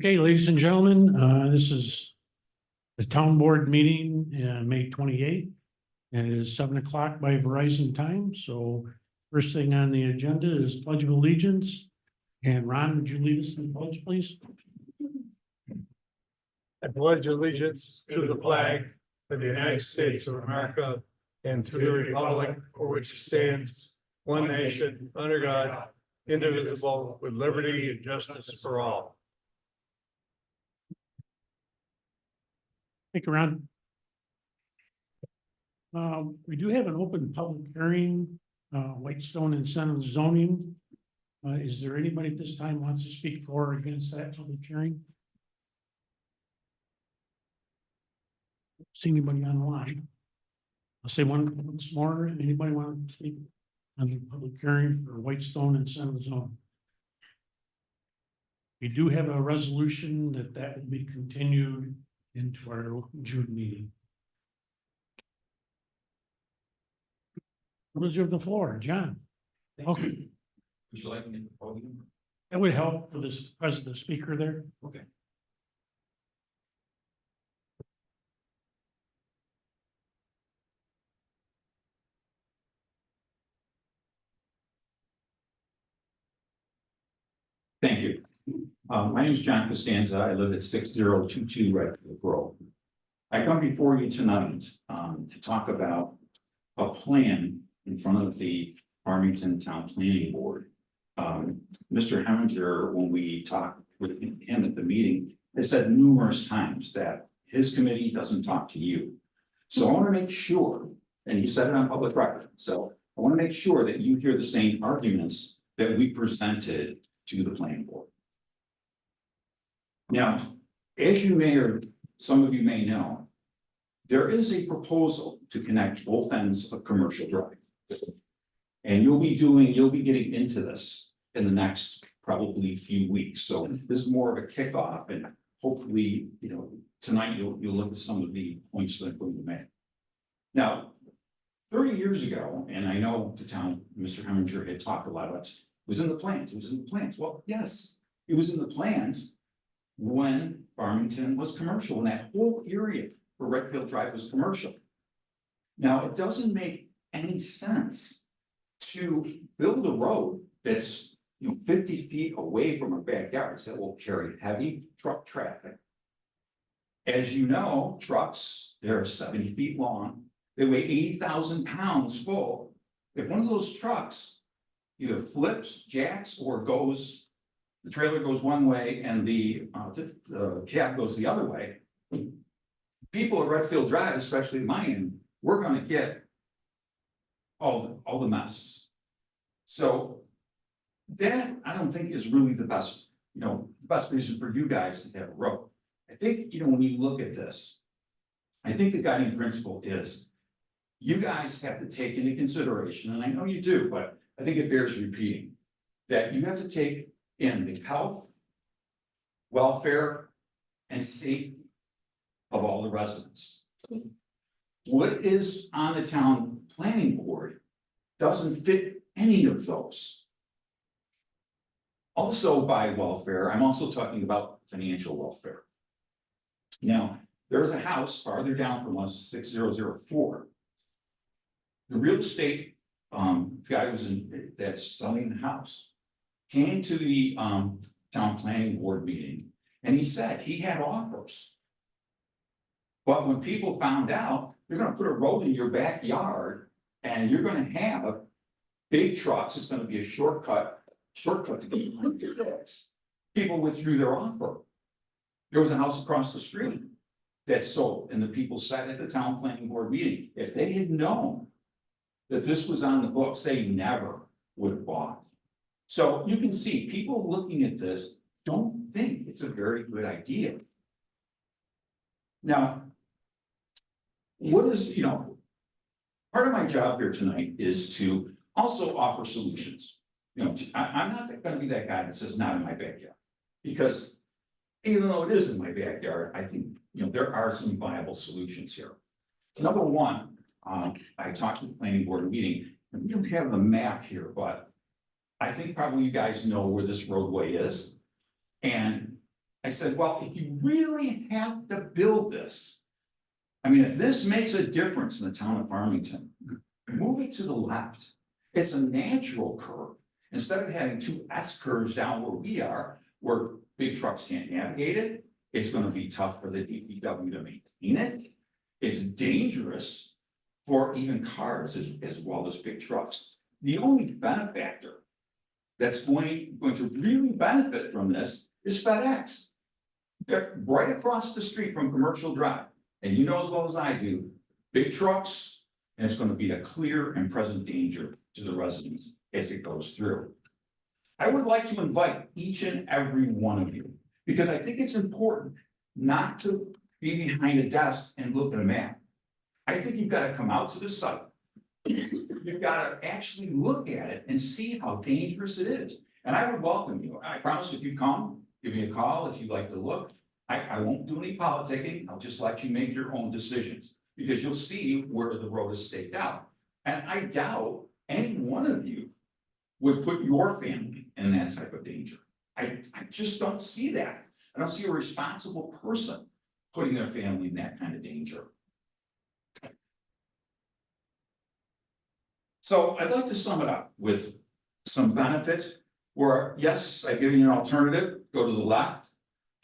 Okay, ladies and gentlemen, this is the town board meeting, May 28th. And it is 7 o'clock by Verizon time. So first thing on the agenda is Pledge of Allegiance. And Ron, would you lead us in the pledge, please? I pledge allegiance to the flag of the United States of America and to the republic for which it stands, one nation, under God, indivisible, with liberty and justice for all. Stick around. We do have an open public hearing, Whitestone Incentive Zoning. Is there anybody at this time wants to speak for or against that public hearing? See anybody online? I'll say once more. Anybody want to speak on the public hearing for Whitestone Incentive Zone? We do have a resolution that will be continued into our June meeting. Privilege of the floor, John. Okay. Would you like me to the podium? That would help for this president speaker there. Okay. Thank you. My name is John Costanza. I live at 6022 Redfield Grove. I come before you tonight to talk about a plan in front of the Farmington Town Planning Board. Mr. Heminger, when we talked with him at the meeting, has said numerous times that his committee doesn't talk to you. So I want to make sure, and he said it on public record, so I want to make sure that you hear the same arguments that we presented to the planning board. Now, as you may, or some of you may know, there is a proposal to connect both ends of Commercial Drive. And you'll be getting into this in the next probably few weeks. So this is more of a kickoff, and hopefully, tonight you'll look at some of the points that I'm going to make. Now, 30 years ago, and I know the town, Mr. Heminger had talked a lot about, it was in the plans. It was in the plans. Well, yes, it was in the plans when Farmington was commercial, and that whole area for Redfield Drive was commercial. Now, it doesn't make any sense to build a road that's 50 feet away from our backyards that will carry heavy truck traffic. As you know, trucks, they're 70 feet long, they weigh 80,000 pounds full. If one of those trucks either flips, jacks, or the trailer goes one way and the cab goes the other way, people at Redfield Drive, especially mine, we're gonna get all the mess. So that, I don't think, is really the best, the best reason for you guys to have a road. I think, when you look at this, I think the guiding principle is you guys have to take into consideration, and I know you do, but I think it bears repeating, that you have to take in the health, welfare, and safety of all the residents. What is on the town planning board doesn't fit any of those. Also, by welfare, I'm also talking about financial welfare. Now, there's a house farther down from us, 6004. The real estate guy that's selling the house came to the town planning board meeting, and he said he had offers. But when people found out, you're gonna put a road in your backyard and you're gonna have big trucks, it's gonna be a shortcut to get behind your trucks. People withdrew their offer. There was a house across the street that sold, and the people sat at the town planning board meeting. If they had known that this was on the books, they never would have bought. So you can see people looking at this don't think it's a very good idea. Now, what is, part of my job here tonight is to also offer solutions. I'm not gonna be that guy that says not in my backyard, because even though it is in my backyard, I think, there are some viable solutions here. Number one, I talked to the planning board meeting, and we don't have the map here, but I think probably you guys know where this roadway is. And I said, well, if you really have to build this. I mean, if this makes a difference in the town of Farmington, move it to the left. It's a natural curve. Instead of having two S curves down where we are, where big trucks can't navigate it, it's gonna be tough for the DPW to maintain it. It's dangerous for even cars as well as big trucks. The only benefactor that's going to really benefit from this is FedEx. They're right across the street from Commercial Drive, and you know as well as I do, big trucks, and it's gonna be a clear and present danger to the residents as it goes through. I would like to invite each and every one of you, because I think it's important not to be behind a desk and look at a map. I think you've gotta come out to the site. You've gotta actually look at it and see how dangerous it is. And I would welcome you. I promise if you come, give me a call if you'd like to look. I won't do any politicking. I'll just let you make your own decisions, because you'll see where the road is staked out. And I doubt any one of you would put your family in that type of danger. I just don't see that. I don't see a responsible person putting their family in that kind of danger. So I'd like to sum it up with some benefits where, yes, I give you an alternative, go to the left,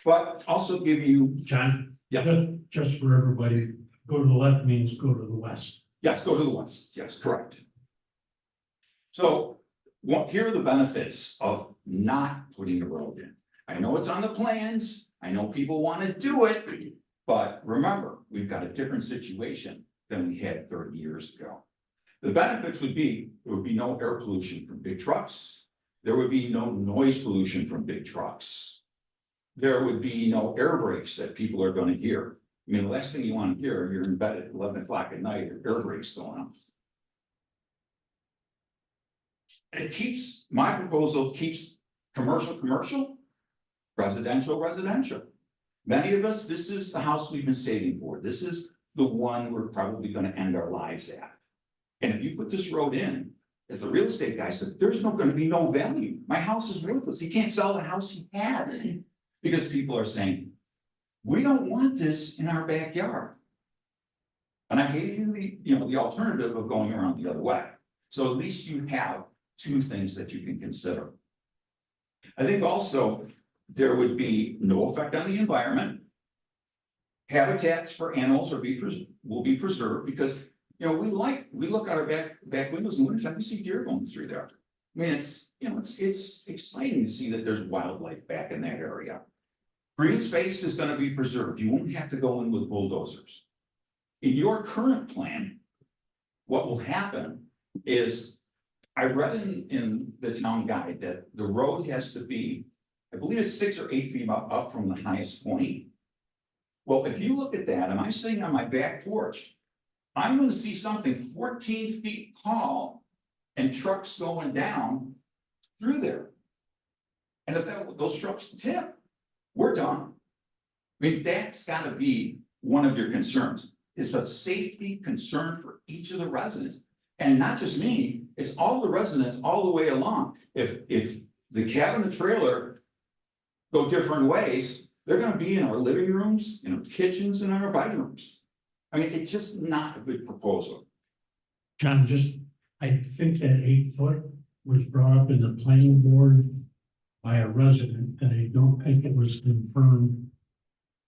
but also give you, John? Yeah. Just for everybody, go to the left means go to the west. yes, go to the west, yes, correct. So here are the benefits of not putting a road in. I know it's on the plans, I know people want to do it, but remember, we've got a different situation than we had 30 years ago. The benefits would be, there would be no air pollution from big trucks. There would be no noise pollution from big trucks. There would be no air brakes that people are going to hear. I mean, the last thing you want to hear, you're in bed at 11 o'clock at night, air brakes going on. It keeps, my proposal keeps commercial, residential. Many of us, this is the house we've been saving for. This is the one we're probably going to end our lives at. And if you put this road in, as the real estate guy said, there's going to be no value. My house is worthless. He can't sell the house he has because people are saying, we don't want this in our backyard. And I gave you the alternative of going around the other way. So at least you have two things that you can consider. I think also there would be no effect on the environment. Habitats for animals will be preserved because we look out our back windows and wintertime, we see deer going through there. I mean, it's exciting to see that there's wildlife back in that area. Green space is going to be preserved. You won't have to go in with bulldozers. In your current plan, what will happen is, I read in the town guide that the road has to be, I believe it's 6 or 8 feet up from the highest point. Well, if you look at that, and I'm sitting on my back porch, I'm going to see something 14 feet tall and trucks going down through there. And if those trucks tip, we're done. I mean, that's got to be one of your concerns. It's a safety concern for each of the residents. And not just me, it's all the residents all the way along. If the cab and the trailer go different ways, they're going to be in our living rooms, in our kitchens, and in our bedrooms. I mean, it's just not a good proposal. John, I think that 8 foot was brought up in the planning board by a resident, and I don't think it was confirmed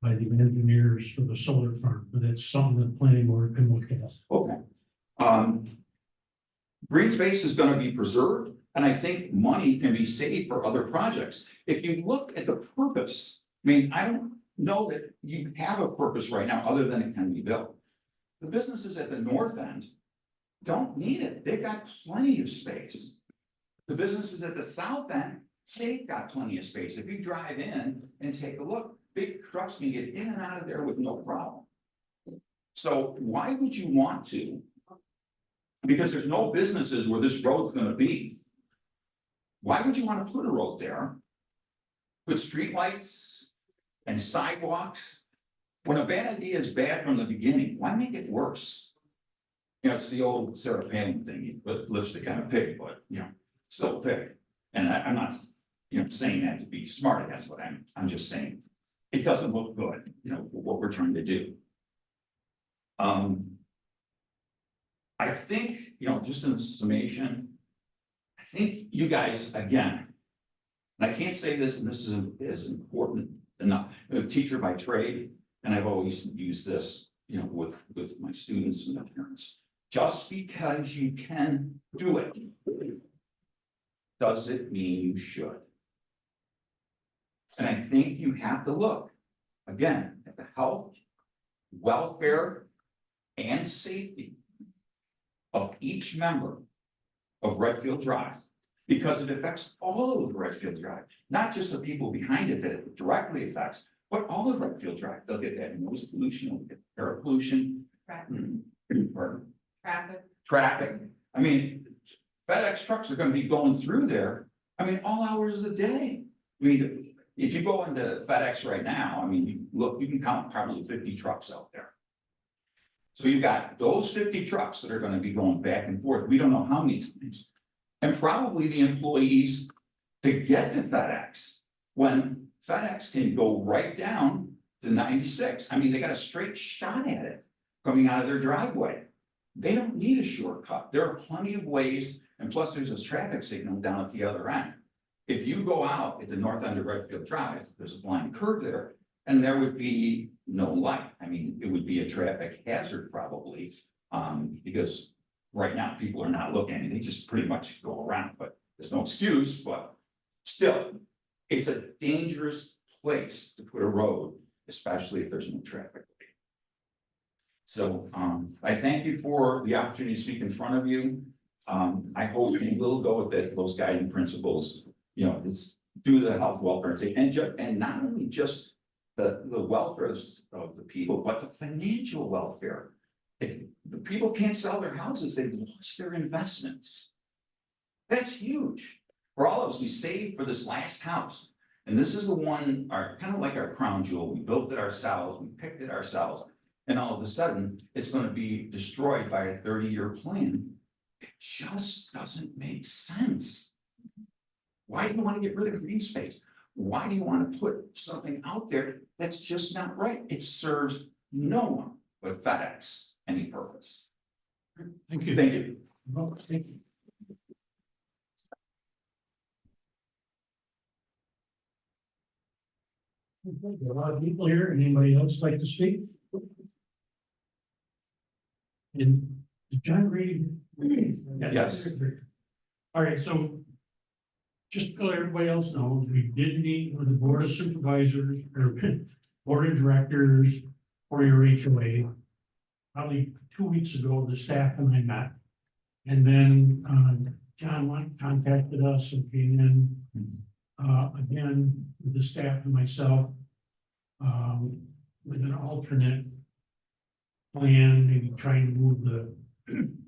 by the engineers for the solar farm, but it's something the planning board can look at. Okay. Green space is going to be preserved, and I think money can be saved for other projects. If you look at the purpose, I mean, I don't know that you have a purpose right now other than it can be built. The businesses at the north end don't need it. They've got plenty of space. The businesses at the south end, they've got plenty of space. If you drive in and take a look, big trucks can get in and out of there with no problem. So why would you want to? Because there's no businesses where this road's going to be. Why would you want to put a road there? Put streetlights and sidewalks? When a bad idea is bad from the beginning, why make it worse? It's the old Sarah Palin thing, but lifts the kind of pig, but still a pig. And I'm not saying that to be smart, that's what I'm just saying. it doesn't look good, you know, what we're trying to do. I think, you know, just in summation, I think you guys, again, and I can't say this, and this is important enough, I'm a teacher by trade, and I've always used this, you know, with my students and their parents. Just because you can do it, does it mean you should? And I think you have to look, again, at the health, welfare, and safety of each member of Redfield Drive, because it affects all of Redfield Drive, not just the people behind it that it directly affects, but all of Redfield Drive. They'll get that noise pollution, they'll get air pollution. Traffic. I mean, FedEx trucks are gonna be going through there, I mean, all hours of the day. I mean, if you go into FedEx right now, I mean, you can count probably 50 trucks out there. So you've got those 50 trucks that are gonna be going back and forth, we don't know how many times. And probably the employees to get to FedEx, when FedEx can go right down to 96. I mean, they got a straight shot at it coming out of their driveway. They don't need a shortcut. There are plenty of ways, and plus there's a traffic signal down at the other end. If you go out at the north end of Redfield Drive, there's a blind curve there, and there would be no light. I mean, it would be a traffic hazard probably, because right now people are not looking, they just pretty much go around, but there's no excuse, but still, it's a dangerous place to put a road, especially if there's no traffic. So, I thank you for the opportunity to speak in front of you. I hope you will go with those guiding principles, you know, it's do the health, welfare, and safety, and not only just the welfare of the people, but the financial welfare. If the people can't sell their houses, they've lost their investments. That's huge. For all of us, we saved for this last house. And this is the one, kind of like our crown jewel. We built it ourselves, we picked it ourselves. And all of a sudden, it's going to be destroyed by a 30-year plan. It just doesn't make sense. Why do you want to get rid of green space? Why do you want to put something out there that's just not right? It serves no one but FedEx any purpose. Thank you. Thank you. Well, thank you. There's a lot of people here. Anybody else like to speak? And John Reed? Yes. All right, so just so everybody else knows, we did meet with the Board of Supervisors or Board of Directors for your HOA. Probably 2 weeks ago, the staff and I met. And then John contacted us and came in again with the staff and myself with an alternate plan, maybe trying to move the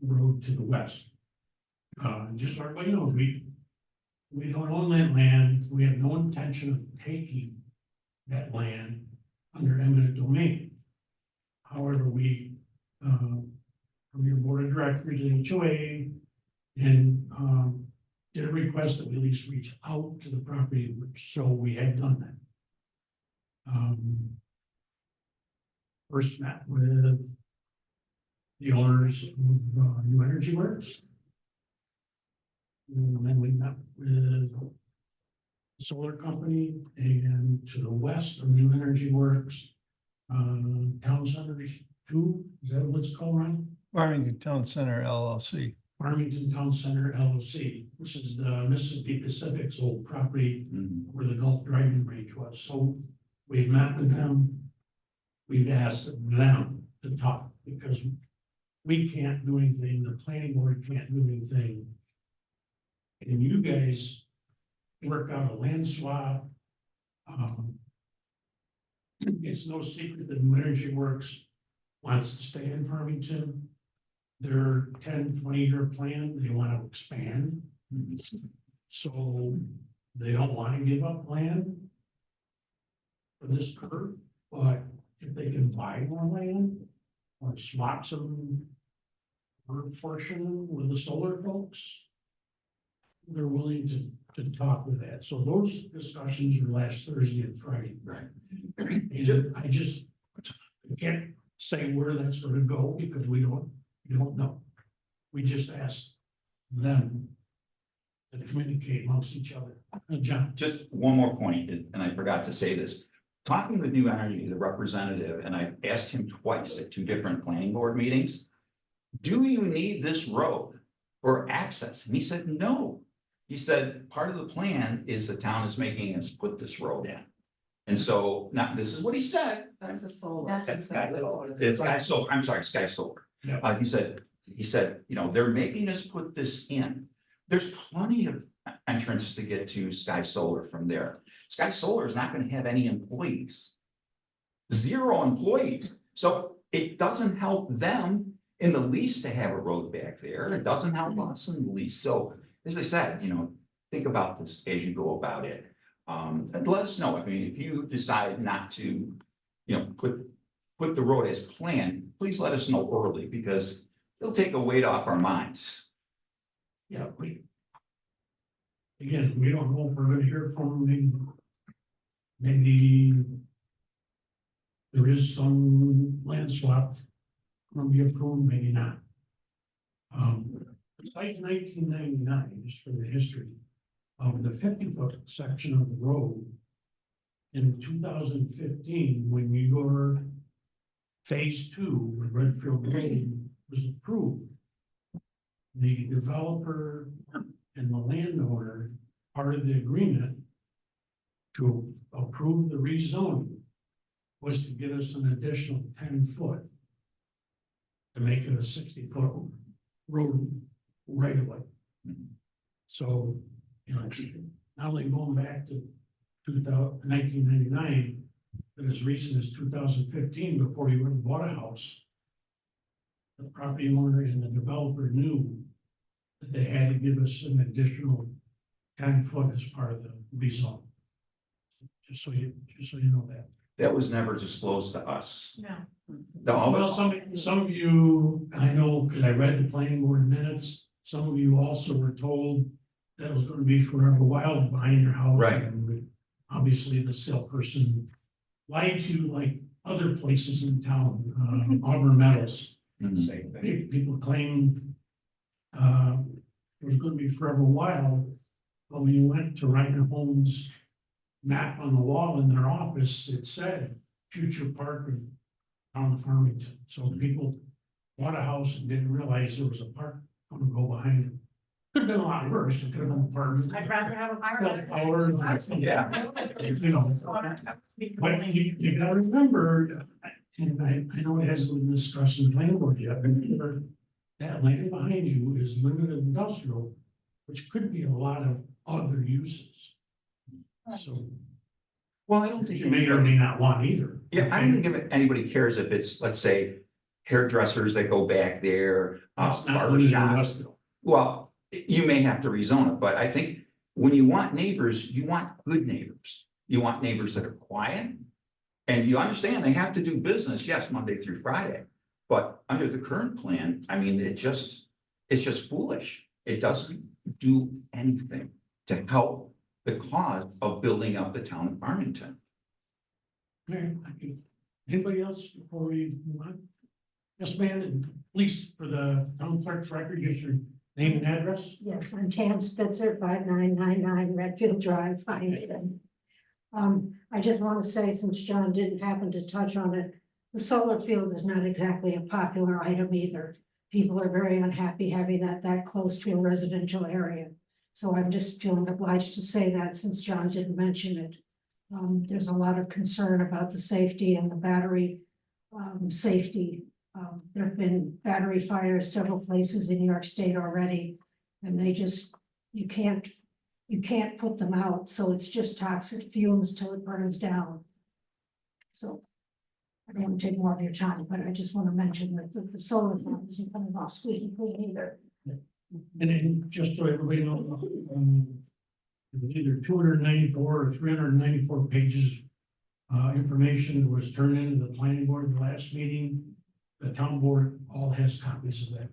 road to the west. Just so everybody knows, we don't own that land. We have no intention of taking that land under eminent domain. However, we, from your board of directors and HOA, and did a request that we at least reach out to the property, so we had done that. First met with the owners of New Energy Works. And then we met with the solar company, and to the west of New Energy Works, Town Centers 2, is that what it's called, Ryan? Farmington Town Center LLC. Farmington Town Center LLC, which is the Mississippi Pacific's old property where the Gulf driving range was. So we've met with them. We've asked them to talk because we can't do anything. The planning board can't do anything. And you guys work out a land swap. It's no secret that New Energy Works wants to stay in Farmington. Their 10-20-year plan, they want to expand. So they don't want to give up land for this curve, but if they can buy more land or swap some portion with the solar folks, they're willing to talk with that. So those discussions were last Thursday and Friday. Right. And I just can't say where that's gonna go because we don't know. We just asked them to communicate amongst each other. John, Just one more point, and I forgot to say this. Talking with New Energy, the representative, and I asked him twice at two different planning board meetings. Do you need this road for access? And he said, no. He said, part of the plan is the town is making us put this road in. And so, now, this is what he said. That's a solar. That's It's Sky Solar, I'm sorry, Sky Solar. Yeah. He said, you know, they're making us put this in. There's plenty of entrance to get to Sky Solar from there. Sky Solar is not gonna have any employees. 0 employees, so it doesn't help them in the least to have a road back there. It doesn't help us in the least. So, as I said, you know, think about this as you go about it. And let us know. I mean, if you decide not to, you know, put the road as planned, please let us know early because it'll take a weight off our minds. yeah, again, we don't know if we're gonna hear from them. Maybe there is some land swap gonna be approved, maybe not. Besides 1999, just for the history of the 50-foot section of the road. In 2015, when your phase 2 of Redfield Grove was approved. The developer and the landowner, part of the agreement. To approve the rezoning was to get us an additional 10 foot. To make it a 60-foot road right away. So, you know, it's not only going back to 1999, but as recent as 2015, before you went and bought a house. The property owner and the developer knew that they had to give us an additional 10 foot as part of the rezone. Just so you know that. That was never disclosed to us. No. Well, some of you, I know, because I read the planning board minutes, some of you also were told that it was gonna be forever wild behind your house. Right. And obviously, the salesperson lied to you like other places in town, Auburn Metals. Mhm. People claim it was gonna be forever wild, but when you went to Reiner Homes map on the wall in their office, it said future park of town of Farmington. So people bought a house and didn't realize there was a park gonna go behind it. Could have been a lot worse. It could have been apartments. I'd rather have a Cell towers, Yeah. you know. But you gotta remember, and I know it hasn't been discussed in planning board yet, but remember that land behind you is limited industrial, which could be a lot of other uses. So Well, I don't think you may or may not want either. Yeah, I don't think anybody cares if it's, let's say, hairdressers that go back there, That's not barber limited shop. industrial. Well, you may have to rezone it, but I think when you want neighbors, you want good neighbors. You want neighbors that are quiet. And you understand they have to do business, yes, Monday through Friday. But under the current plan, I mean, it's just foolish. It doesn't do anything to help the cause of building up the town of Farmington. Okay, thank you. Anybody else before we move on? Yes, ma'am, and please, for the town clerk's record, just your name and address. Yes, I'm Tam Spitzer, 5999 Redfield Drive, Farmington. I just want to say, since John didn't happen to touch on it, the solar field is not exactly a popular item either. People are very unhappy having that close to a residential area. So I'm just feeling obliged to say that since John didn't mention it. There's a lot of concern about the safety and the battery safety. There have been battery fires several places in New York State already, and they just, you can't put them out, so it's just toxic fumes till it burns down. So I don't want to take more of your time, but I just want to mention that the solar farm isn't coming off squeaky clean either. And then, just so everybody knows, it was either 294 or 394 pages. Information that was turned into the planning board the last meeting. The town board all has copies of that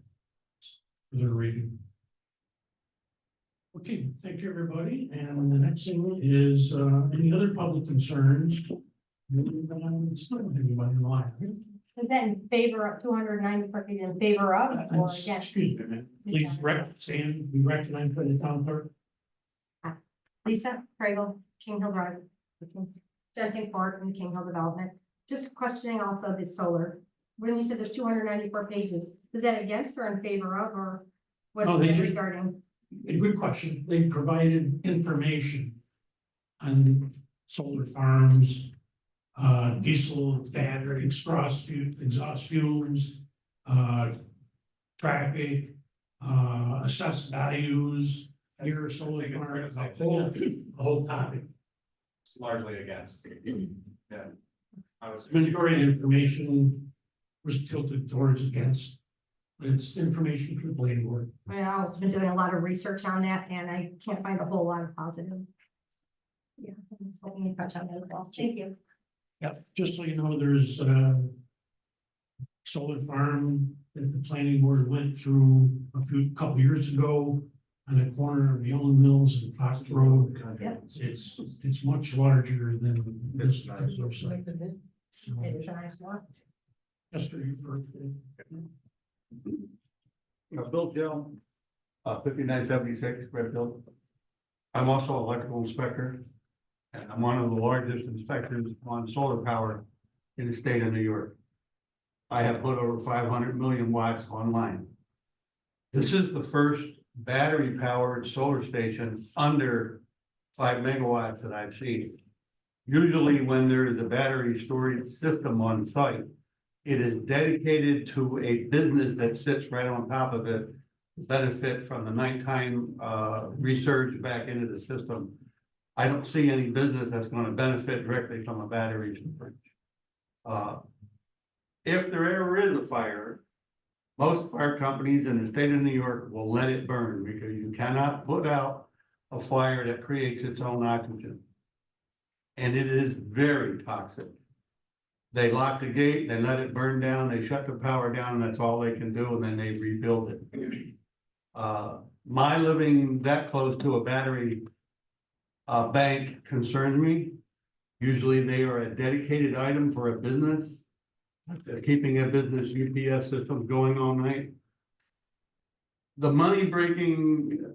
for their reading. Okay, thank you, everybody. And the next thing is any other public concerns It's not anybody in line. Is that in favor of 290 per feet in favor of or against? Excuse me, man. Please Sam, be recognized by the town clerk. Lisa Craigle, King Hill Drive. Jensen Court and King Hill Development. Just questioning also the solar. When you said there's 294 pages, is that against or in favor of or what No, they is it just- regarding? A good question. They provided information on solar farms, diesel battery, exhaust fumes, traffic, assessed values, your solar farms, the whole topic. It's largely against. Yeah. I was. Majority of the information was tilted towards against. It's information for the planning board. I've also been doing a lot of research on that and I can't find a whole lot of positive. Yeah, I'm just hoping you touch on that as well. Thank you. Yep, just so you know, there's a solar farm that the planning board went through couple years ago on the corner of Young Mills and Fox Road. Yep. It's much larger than this particular site. It is a nice one. Esther, you first. Bill Joe, 5976 Redfield. I'm also an electrical inspector. And I'm one of the largest inspectors on solar power in the state of New York. I have put over 500 million watts online. This is the first battery powered solar station under 5 megawatts that I've seen. Usually when there is a battery storage system on site, it is dedicated to a business that sits right on top of it, to benefit from the nighttime resurge back into the system. I don't see any business that's going to benefit directly from a battery storage. If there ever is a fire, most fire companies in the state of New York will let it burn because you cannot put out a fire that creates its own oxygen. And it is very toxic. They lock the gate, they let it burn down, they shut the power down, that's all they can do, and then they rebuild it. My living that close to a battery bank concerns me. Usually they are a dedicated item for a business that's keeping a business UPS system going all night. The money breaking,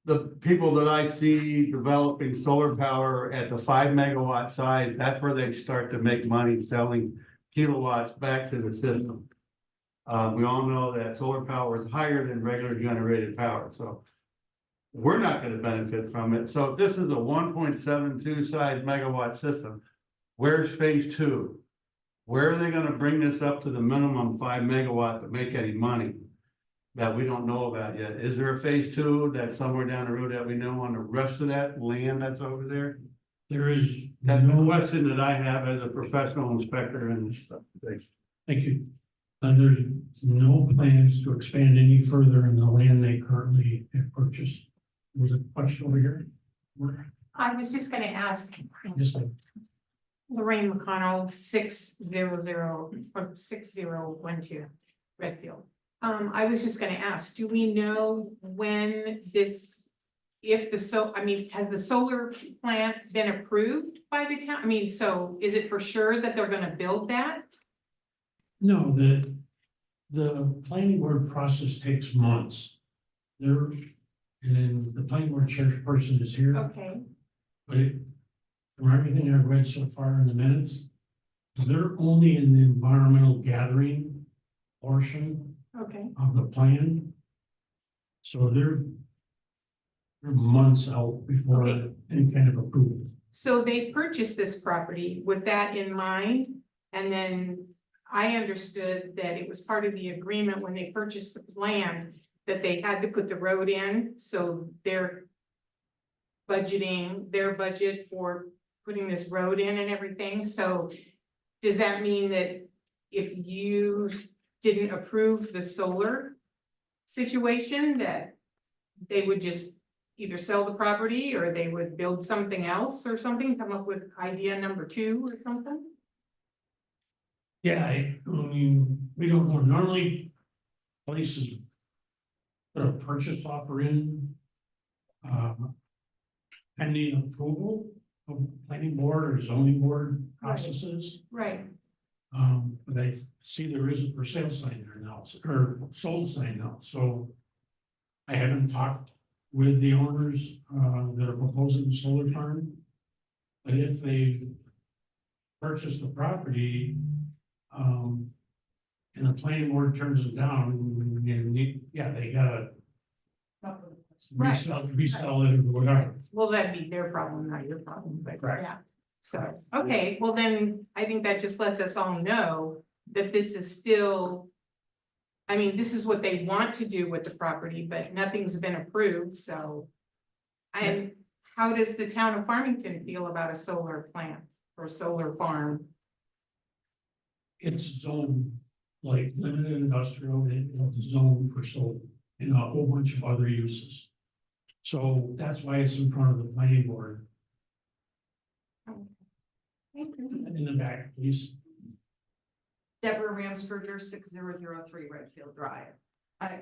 the people that I see developing solar power at the 5 megawatt size, that's where they start to make money selling kilowatts back to the system. We all know that solar power is higher than regular generated power, so we're not going to benefit from it. So if this is a 1.72 size megawatt system, where's phase 2? Where are they going to bring this up to the minimum 5 megawatt to make any money that we don't know about yet? Is there a phase 2 that's somewhere down the road that we know on the rest of that land that's over there? There is. That's the no- question that I have as a professional inspector and this stuff. Thank you. There's no plans to expand any further in the land they currently have purchased. Was a question over here? I was just gonna ask Yes, ma'am. Lorraine McConnell, 6012 Redfield. I was just gonna ask, do we know when this, if the has the solar plant been approved by the town? I mean, so is it for sure that they're gonna build that? No, the planning board process takes months. And the planning board chairperson is here, Okay, but from everything I've read so far in the minutes, they're only in the environmental gathering portion okay, of the plan. So they're months out before Okay. any kind of approval. so they purchased this property with that in mind, and then I understood that it was part of the agreement when they purchased the land that they had to put the road in, so they're budgeting their budget for putting this road in and everything, so does that mean that if you didn't approve the solar situation, that they would just either sell the property or they would build something else or something, come up with idea number 2 or something? Yeah, I mean, we don't know, normally places put a purchase offer in pending approval, planning board or zoning board processes. Right, But I see there is a for sale sign there now, or sold sign now, so. I haven't talked with the owners, that are proposing the solar farm. But if they purchase the property, and the planning board turns it down, yeah, they gotta resell it or whatever. well, that'd be their problem, not your problem, but Correct. yeah. So, okay, well then, I think that just lets us all know that this is still. I mean, this is what they want to do with the property, but nothing's been approved, so. And how does the town of Farmington feel about a solar plant or solar farm? It's zoned like limited industrial, it's zoned for solar and a whole bunch of other uses. So that's why it's in front of the planning board. In the back, please. Deborah Ramsberger, 6003 Redfield Drive.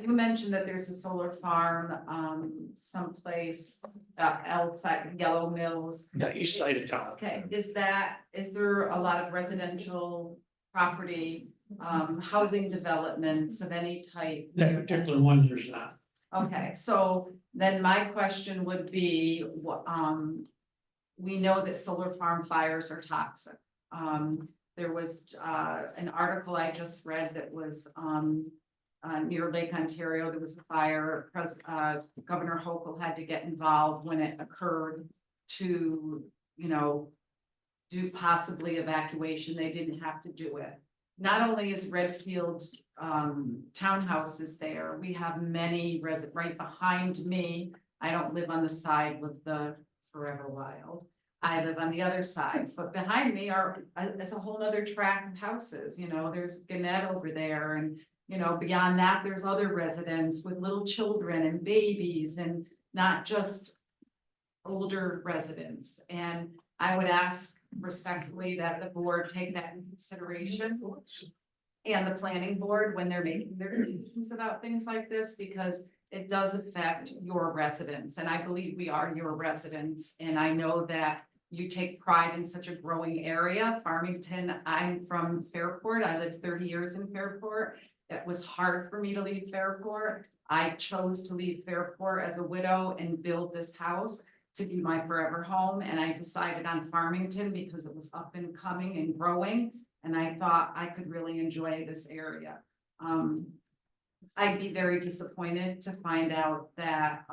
You mentioned that there's a solar farm, someplace, outside Yellow Mills. Yeah, east side of town. Okay, is there a lot of residential property, housing developments of any type? That particular one, there's not. Okay, so then my question would be, we know that solar farm fires are toxic. There was an article I just read that was near Lake Ontario. There was a fire. Governor Hochul had to get involved when it occurred to, do possibly evacuation. They didn't have to do it. Not only is Redfield townhouses there, we have many right behind me. I don't live on the side with the Forever Wild. I live on the other side, but behind me is a whole nother tract of houses, there's Gannett over there and, beyond that, there's other residents with little children and babies and not just older residents. And I would ask respectfully that the board take that into consideration and the planning board when they're making their decisions about things like this, because it does affect your residents. And I believe we are your residents. And I know that you take pride in such a growing area. Farmington, I'm from Fairport. I lived 30 years in Fairport. It was hard for me to leave Fairport. I chose to leave Fairport as a widow and build this house to be my forever home. And I decided on Farmington because it was up and coming and growing. And I thought I could really enjoy this area. I'd be very disappointed to find out that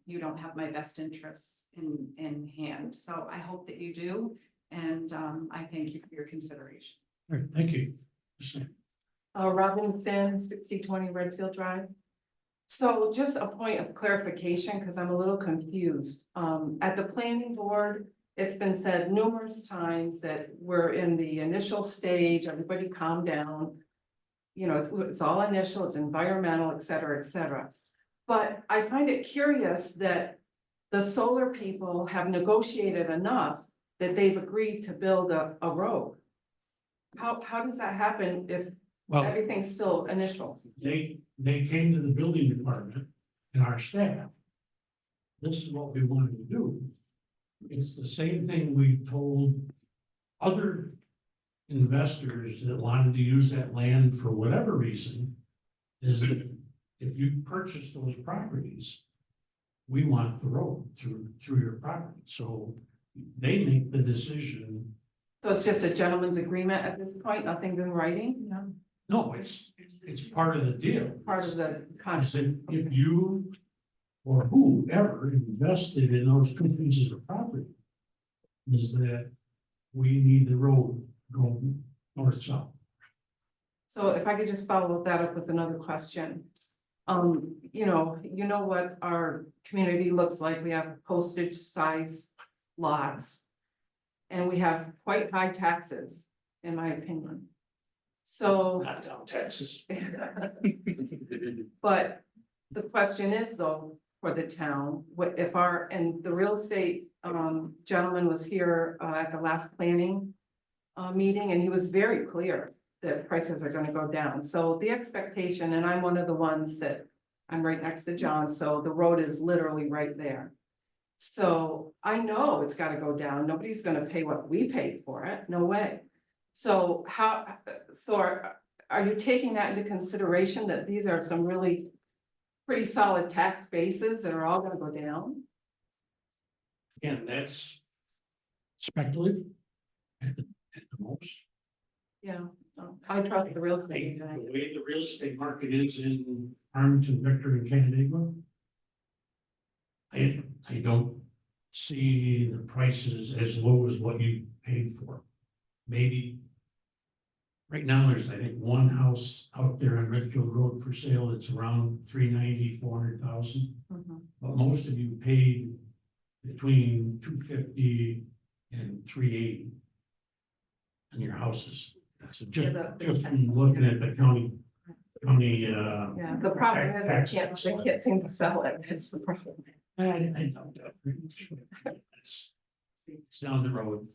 you don't have my best interests in hand. So I hope that you do. And I thank you for your consideration. All right, thank you. Robin Finn, 6020 Redfield Drive. So just a point of clarification, because I'm a little confused. At the planning board, it's been said numerous times that we're in the initial stage, everybody calm down. It's all initial, it's environmental, et cetera, but I find it curious that the solar people have negotiated enough that they've agreed to build a road. How does that happen if Well, everything's still initial? they came to the building department and our staff. This is what we wanted to do. It's the same thing we've told other investors that wanted to use that land for whatever reason, is that if you purchase those properties, we want the road through your property. So they make the decision. So it's just a gentleman's agreement at this point, nothing's in writing? No, it's part of the deal. Part of the I contract. said, if you or whoever invested in those two pieces of property, is that we need the road going north-south. So if I could just follow that up with another question. You know what our community looks like. We have postage size lots. And we have quite high taxes, in my opinion. So, Not down Texas. but the question is though, for the town, what if and the real estate gentleman was here at the last planning meeting, and he was very clear that prices are gonna go down. So the expectation, and I'm one of the ones that I'm right next to John, so the road is literally right there. So I know it's gotta go down. Nobody's gonna pay what we paid for it, no way. So are you taking that into consideration that these are some really pretty solid tax bases that are all gonna go down? Again, that's speculative at the most. Yeah, I trust the real The estate guy. way the real estate market is in Farmington, Victor, and Canandaigua. I don't see the prices as low as what you paid for. Maybe. Right now, there's, I think, one house out there on Redfield Road for sale, it's around 390, 400,000. Mhm. But most of you paid between 250 and 380 on your houses. So just from looking at the county, Yeah, the problem is they can't seem to sell it. It's the problem. I doubt that very much. It's down the road.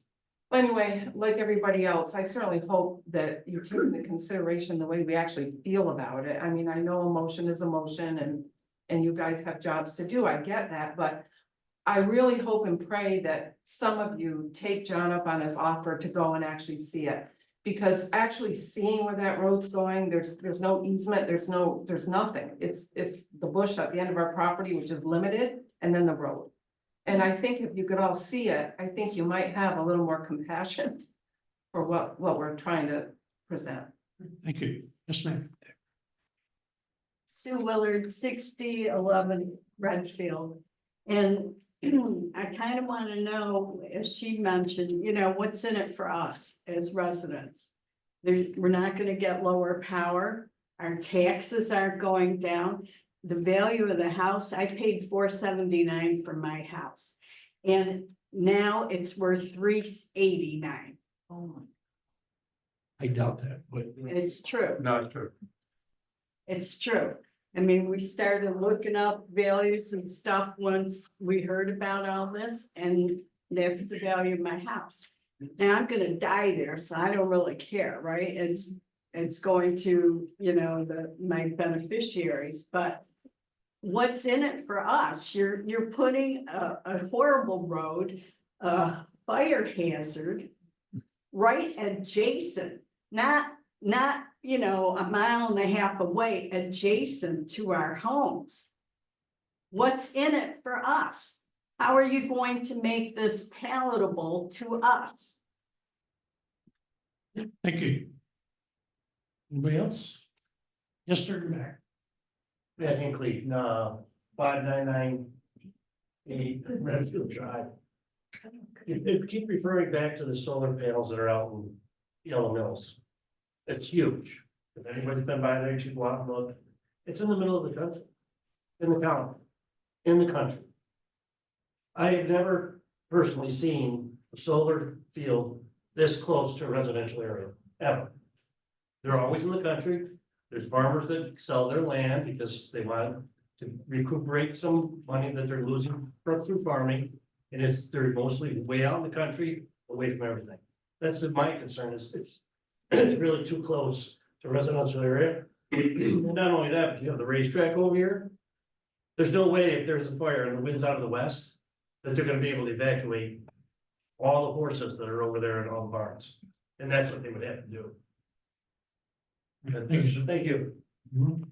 Anyway, like everybody else, I certainly hope that you take into consideration the way we actually feel about it. I mean, I know emotion is emotion and you guys have jobs to do. I get that, but I really hope and pray that some of you take John up on his offer to go and actually see it. Because actually seeing where that road's going, there's no easement, there's nothing. It's the bush at the end of our property, which is limited, and then the road. And I think if you could all see it, I think you might have a little more compassion for what we're trying to present. Thank you. Yes, ma'am. Sue Willard, 6011 Redfield. And I kind of want to know, as she mentioned, you know, what's in it for us as residents? We're not going to get lower power. Our taxes aren't going down. The value of the house, I paid $479 for my house. And now it's worth $389. Oh my. I doubt that, but It's true. Not true. It's true. I mean, we started looking up values and stuff once we heard about all this, and that's the value of my house. Now I'm gonna die there, so I don't really care, right? It's going to, you know, my beneficiaries, but what's in it for us? You're putting a horrible road, a fire hazard right adjacent, not, you know, a mile and a half away, adjacent to our homes. What's in it for us? How are you going to make this palatable to us? thank you. Anybody else? Yes, sir, you're back. Yeah, Hinkley, 5998 Redfield Drive. You keep referring back to the solar panels that are out in Yellow Mills. It's huge. If anybody's been by there, you should go out and look. It's in the middle of the country, in the county, in the country. I have never personally seen a solar field this close to a residential area, ever. They're always in the country. There's farmers that sell their land because they want to recuperate some money that they're losing through farming. And they're mostly way out in the country, away from everything. That's my concern, is it's really too close to residential area. And not only that, but you have the racetrack over here. There's no way, if there's a fire and the wind's out of the west, that they're gonna be able to evacuate all the horses that are over there in all the barns. And that's what they would have to do. Thank you, sir. Thank you. Mhm.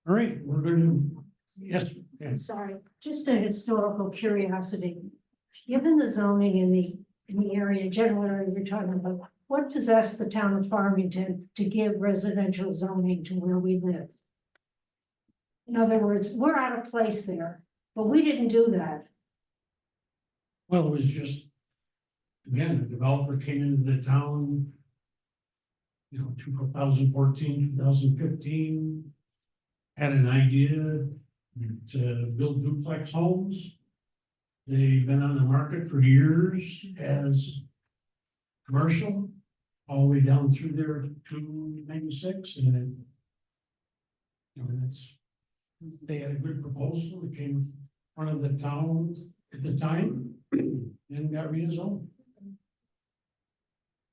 All right, we're going to, yes, yes. Sorry, just a historical curiosity. Given the zoning in the area, general area you're talking about, what possessed the town of Farmington to give residential zoning to where we live? In other words, we're out of place there, but we didn't do that. Well, it was just, again, the developer came into the town, 2014, 2015, had an idea to build duplex homes. They've been on the market for years as commercial, all the way down through there to 96, and then, they had a good proposal, it came in front of the town at the time, and got rezoned.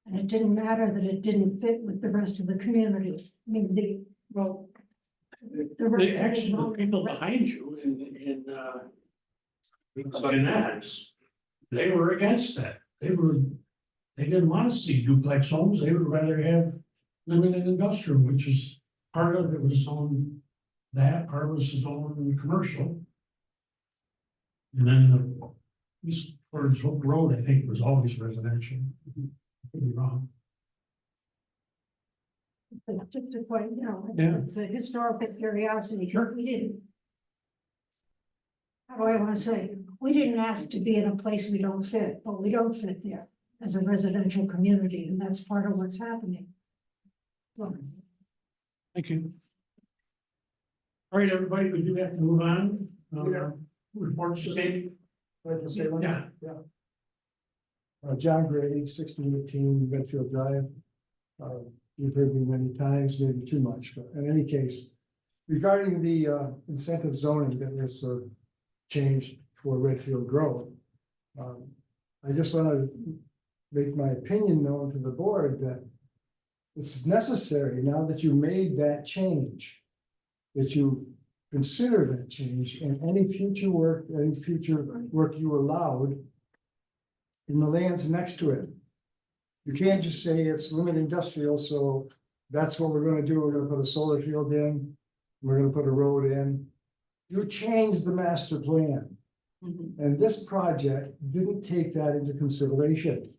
And it didn't matter that it didn't fit with the rest of the community. I mean, the rest of Actually, the people behind you in And that's, they were against that. They didn't want to see duplex homes. They would rather have limited industrial, which is part of it was on that, part was his own commercial. And then the east towards Hook Road, I think, was always residential. Could be wrong. But just a point, Yeah. it's a historical curiosity. Sure. We didn't. How do I want to say? We didn't ask to be in a place we don't fit, but we don't fit there as a residential community, and that's part of what's happening. So, Thank you. All right, everybody, we do have to move on. Reports today. Like to say one? Yeah. John Grady, 1618 Redfield Drive. You've heard me many times, maybe too much, but in any case, regarding the incentive zoning that was changed for Redfield Grove. I just want to make my opinion known to the board that it's necessary, now that you made that change, that you consider that change in any future work you allowed in the lands next to it. You can't just say it's limited industrial, so that's what we're gonna do. We're gonna put a solar field in, we're gonna put a road in. You changed the master plan. And this project didn't take that into consideration.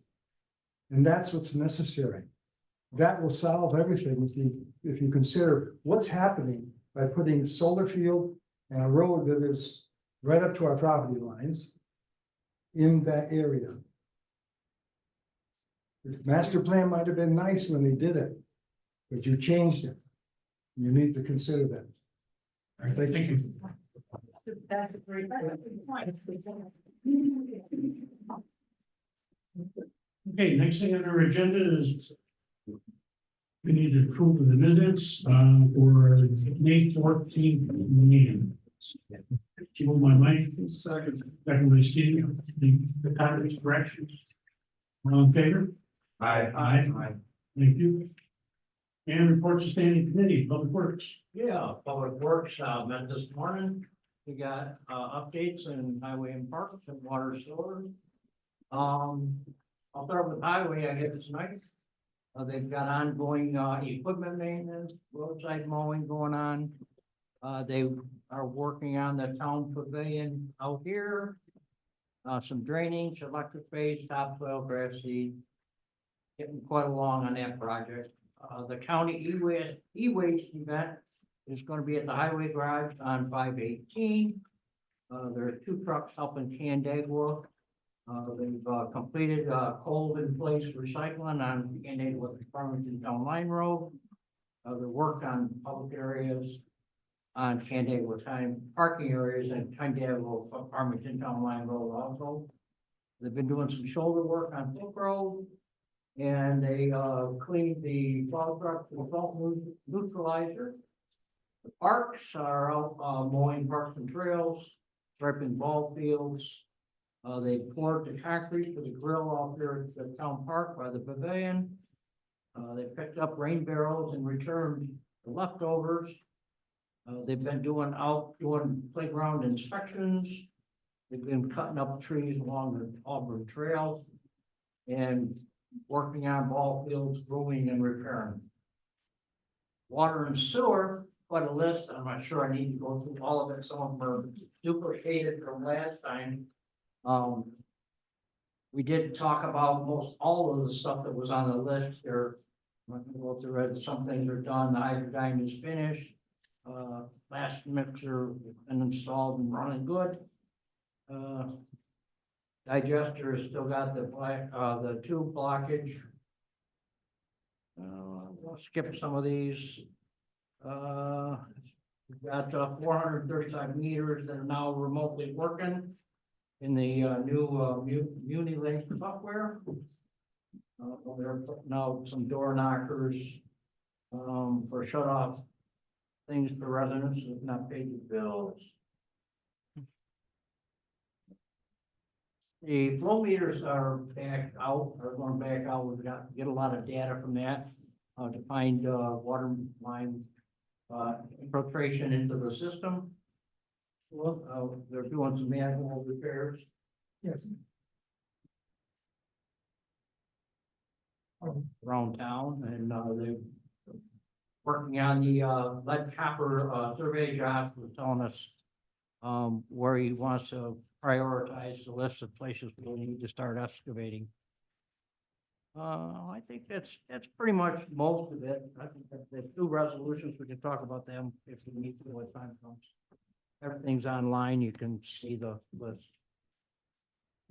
And that's what's necessary. That will solve everything if you consider what's happening by putting a solar field and a road that is right up to our property lines in that area. The master plan might have been nice when they did it, but you changed it. You need to consider that. All right, thank you. That's a great point. Okay, next thing on our agenda is we need to approve the minutes for May 14th meeting. Keep on my mic. Second by Steve. The comments, corrections. All in favor? Aye. Thank you. And reports to standing committee, Public Works. Yeah, Public Works, met this morning. We got, updates in highway and parks and water sewer. I'll start with highway, I guess tonight. They've got ongoing, equipment maintenance, roadside mowing going on. They are working on the town pavilion out here. Some drainage, electric base, topsoil, grass seed. Getting quite along on that project. The county e-waste event is gonna be at the highway garage on 5/18. There are 2 trucks helping Canandaigua. They've completed cold in place recycling on Canandaigua Farmington Town Line Road. They worked on public areas on Canandaigua time parking areas and Canandaigua Farmington Town Line Road also. They've been doing some shoulder work on Brook Road. And they cleaned the plow truck with salt neutralizer. The parks are out mowing parks and trails, striping ball fields. They poured the concrete for the grill out there at the town park by the pavilion. They picked up rain barrels and returned the leftovers. They've been doing playground inspections. They've been cutting up trees along the Auburn Trail. And working on ball fields, grooming and repairing. Water and sewer, quite a list. I'm not sure I need to go through all of it. Some of them are duplicated from last time. We did talk about most all of the stuff that was on the list here. I'm not gonna go through it. Some things are done. The hydrodyne is finished. Last mixer been installed and running good. Digester has still got the tube blockage. We'll skip some of these. We've got 435 meters that are now remotely working in the new Unilink software. They're putting out some door knockers for shut off things for residents who have not paid the bills. The flow meters are back out, are going back out. We've got to get a lot of data from that to find water line infiltration into the system. Well, they're doing some manhole repairs. Yes. Around town and, they're working on the, lead copper, survey jobs, was telling us where he wants to prioritize the list of places we need to start excavating. I think that's pretty much most of it. I think that the two resolutions, we can talk about them if we need to when time comes. Everything's online, you can see the list.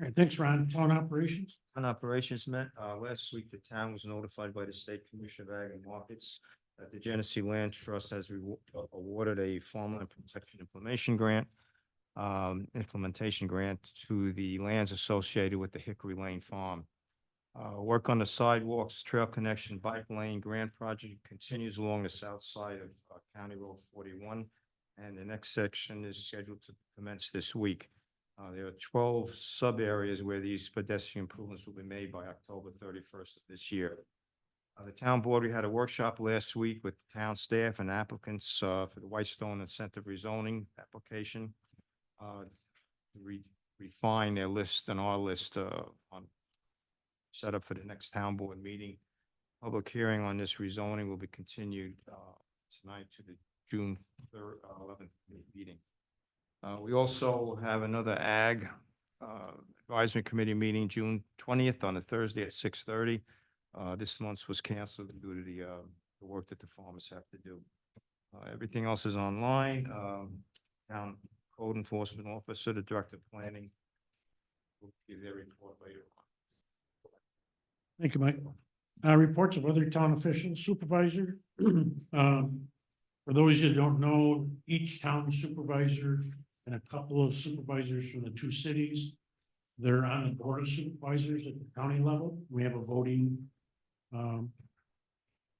All right, thanks, Ron. Town operations? On operations met, last week, the town was notified by the State Commission of Ag and Markets that the Genesee Land Trust has awarded a farmland protection implementation grant to the lands associated with the Hickory Lane Farm. Work on the sidewalks, trail connection, bike lane grant project continues along the south side of County Road 41. And the next section is scheduled to commence this week. There are 12 sub areas where these pedestrian improvements will be made by October 31st of this year. The town board, we had a workshop last week with town staff and applicants for the Whitestone Incentive Rezoning application. To refine their list and our list on set up for the next town board meeting. Public hearing on this rezoning will be continued tonight to the June 11th meeting. We also have another Ag Advisory Committee meeting June 20th on a Thursday at 6:30. This month's was canceled due to the work that the farmers have to do. Everything else is online. Town Code Enforcement Officer, the Director of Planning, will give their report later on. Thank you, Mike. Reports of other town officials, supervisor. For those who don't know, each town supervisor and a couple of supervisors from the two cities, they're on the board of supervisors at the county level. We have a voting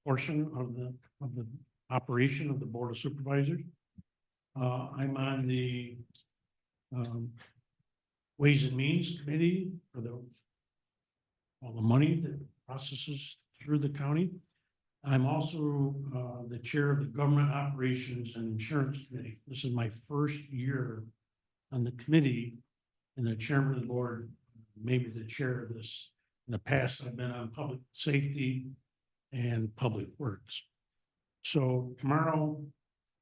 portion of the operation of the board of supervisors. I'm on the Ways and Means Committee for all the money that processes through the county. I'm also the chair of the Government Operations and Insurance Committee. This is my first year on the committee, and the chairman of the board, maybe the chair of this. In the past, I've been on public safety and public works. So tomorrow,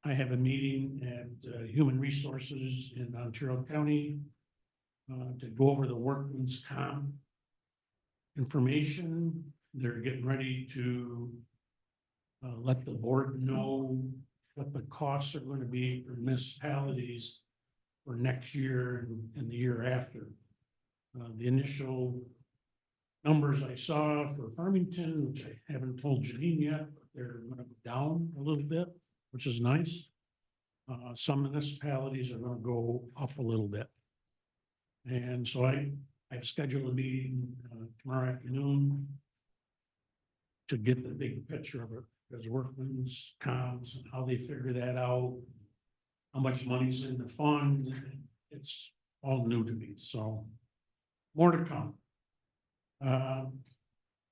I have a meeting at Human Resources in Ontario County to go over the workman's comp information. They're getting ready to let the board know what the costs are going to be for municipalities for next year and the year after. The initial numbers I saw for Farmington, which I haven't told Janine yet, but they're going to go down a little bit, which is nice. Some municipalities are going to go up a little bit. And so I've scheduled a meeting tomorrow afternoon to get the big picture of it, because workman's comps and how they figure that out, how much money's in the fund, it's all new to me, so more to come.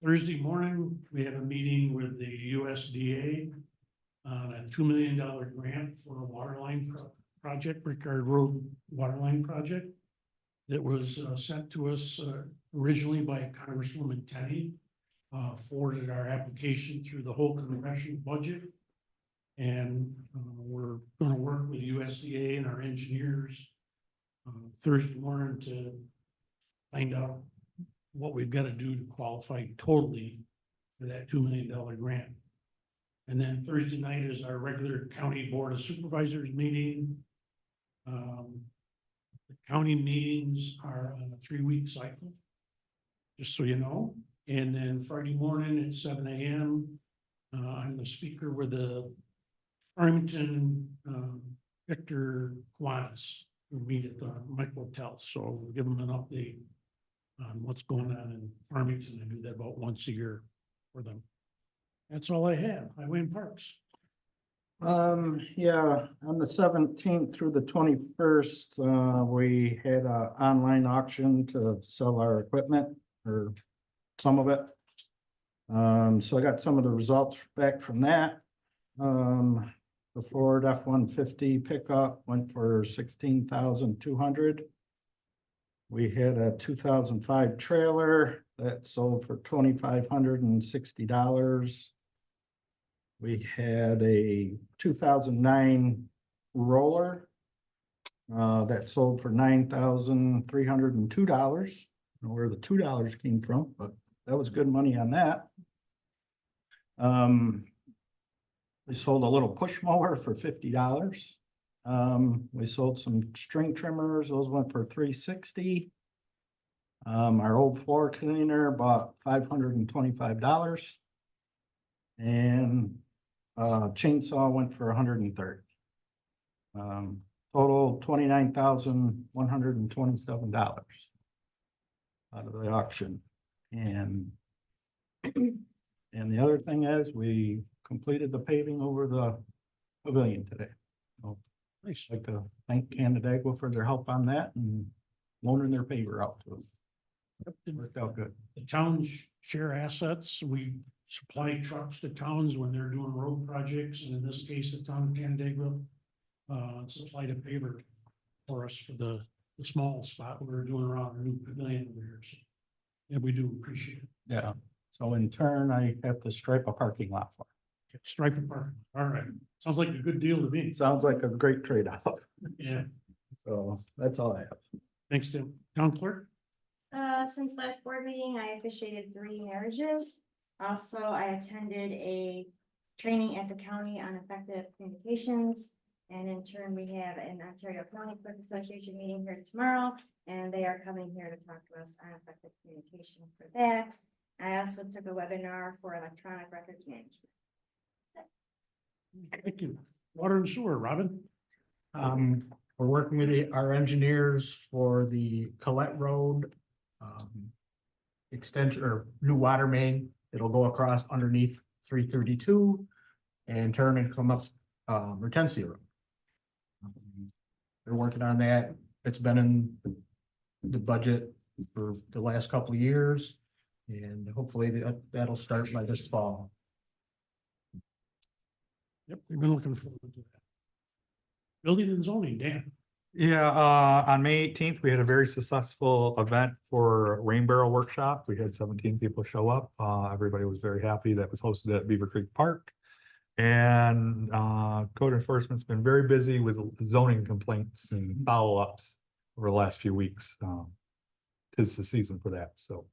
Thursday morning, we have a meeting with the USDA on a $2 million grant for a waterline project, Rickard Road waterline project that was sent to us originally by Congresswoman Tenney. Forwarded our application through the whole congressional budget. And we're going to work with USDA and our engineers Thursday morning to find out what we've got to do to qualify totally for that $2 million grant. And then Thursday night is our regular county board of supervisors meeting. The county meetings are on a 3-week cycle, just so you know. And then Friday morning at 7 a.m., I'm the speaker with the Farmington Victor Kiwanis, who meet at the Mike Hotel. So we'll give them an update on what's going on in Farmington. I do that about once a year for them. That's all I have. Highway and Parks. Yeah, on the 17th through the 21st, we had an online auction to sell our equipment, or some of it. So I got some of the results back from that. The Ford F-150 pickup went for 16,200. We had a 2005 trailer that sold for $2,560. We had a 2009 roller that sold for $9,302. I don't know where the $2 came from, but that was good money on that. We sold a little push mower for $50. We sold some string trimmers, those went for $360. Our old floor cleaner bought $525. And chainsaw went for $130. Total $29,127 out of the auction. And the other thing is, we completed the paving over the pavilion today. So Nice. I'd like to thank Canandaigua for their help on that and loaning their paver out to us. It worked out good. The towns share assets. We supply trucks to towns when they're doing road projects, and in this case, the town of Canandaigua supplied a paver for us for the small spot we were doing around our new pavilion over here. So, yeah, we do appreciate it. Yeah. So in turn, I have to stripe a parking lot for Stripe apart. All right. Sounds like a good deal to me. it. Sounds like a great trade-off. Yeah. So that's all I have. Thanks, Tim. Town clerk? Since last board meeting, I officiated 3 marriages. Also, I attended a training at the county on effective communications. And in turn, we have an Ontario County Clerk Association meeting here tomorrow, and they are coming here to talk to us on effective communication for that. I also took a webinar for electronic records management. Thank you. Water and sewer, Robin? We're working with our engineers for the Colette Road extension or new water main. It'll go across underneath 332 and turn and come up Retensia Road. They're working on that. It's been in the budget for the last couple of years, and hopefully that'll start by this fall. Yep, we've been looking forward to that. Building and zoning, Dan. Yeah, on May 18th, we had a very successful event for Rain Barrel Workshop. We had 17 people show up. Everybody was very happy. That was hosted at Beaver Creek Park. And code enforcement's been very busy with zoning complaints and follow-ups over the last few weeks. 'Tis the season for that, so.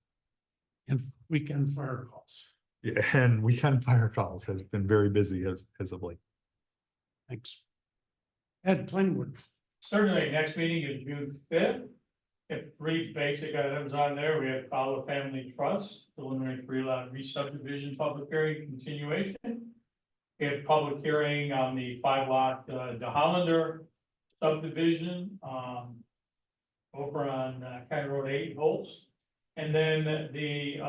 And weekend fire calls. Yeah, and weekend fire calls has been very busy as of late. Thanks. Ed, planning board. Certainly, next meeting is June 5th. If 3 basic items on there, we have Fowler Family Trust, preliminary 3-lot re-subdivision public hearing continuation. We have public hearing on the 5-lot De Hollander subdivision over on County Road 8 Volts. And then the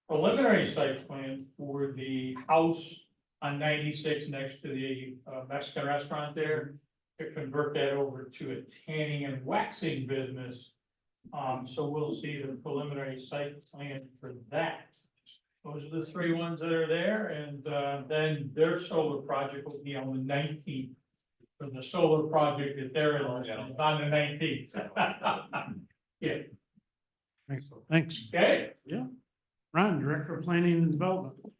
preliminary site plan for the house on 96 next to the Mexican restaurant there, to convert that over to a tanning and waxing business. So we'll see the preliminary site plan for that. Those are the 3 ones that are there, and then their solar project will be on the 19th. For the solar project that they're in, on the 19th. Yeah. Thanks. Okay. Yeah. Ron, Director of Planning and Development.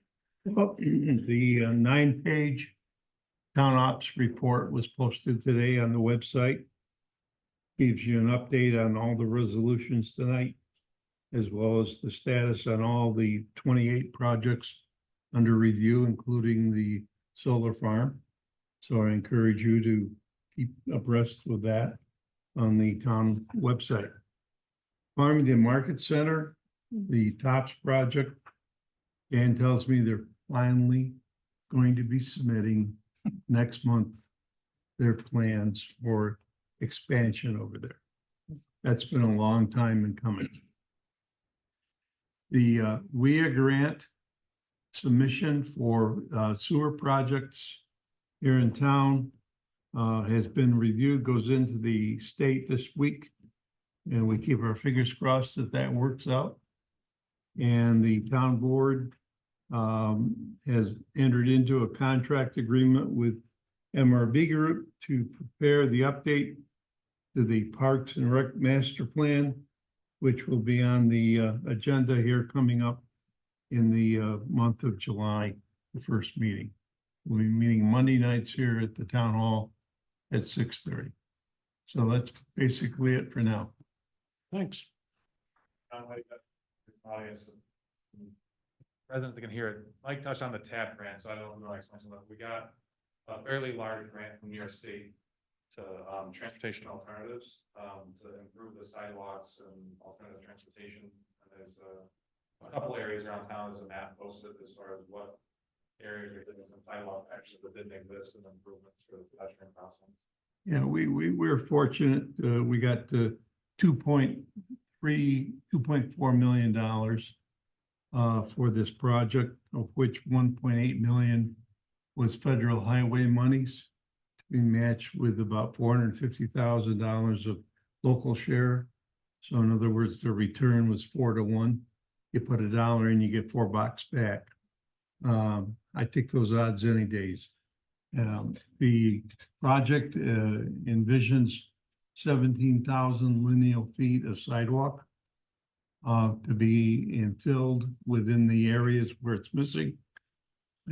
The 9-page town ops report was posted today on the website. Gives you an update on all the resolutions tonight, as well as the status on all the 28 projects under review, including the solar farm. So I encourage you to keep abreast with that on the town website. Farmington Market Center, the TOPS project. Dan tells me they're finally going to be submitting next month their plans for expansion over there. That's been a long time in coming. The WIA grant submission for sewer projects here in town has been reviewed, goes into the state this week. And we keep our fingers crossed that that works out. And the town board has entered into a contract agreement with MRB Group to prepare the update to the Parks and Rec Master Plan, which will be on the agenda here coming up in the month of July, the first meeting. We'll be meeting Monday nights here at the town hall at 6:30. So that's basically it for now. Thanks. Audience. Residents can hear it. Mike touched on the TAP grant, so I don't know. We got a fairly large grant from New York State to transportation alternatives, to improve the sidewalks and alternative transportation. And there's a couple areas around town. There's a map posted as far as what areas are getting some sidewalk actions that didn't exist and improvements for the pedestrian crossing. Yeah, we're fortunate. We got $2.4 million for this project, of which 1.8 million was federal highway monies to be matched with about $450,000 of local share. So in other words, the return was 4-1. You put $1 in, you get $4 back. I take those odds any days. The project envisions 17,000 linear feet of sidewalk to be infilled within the areas where it's missing.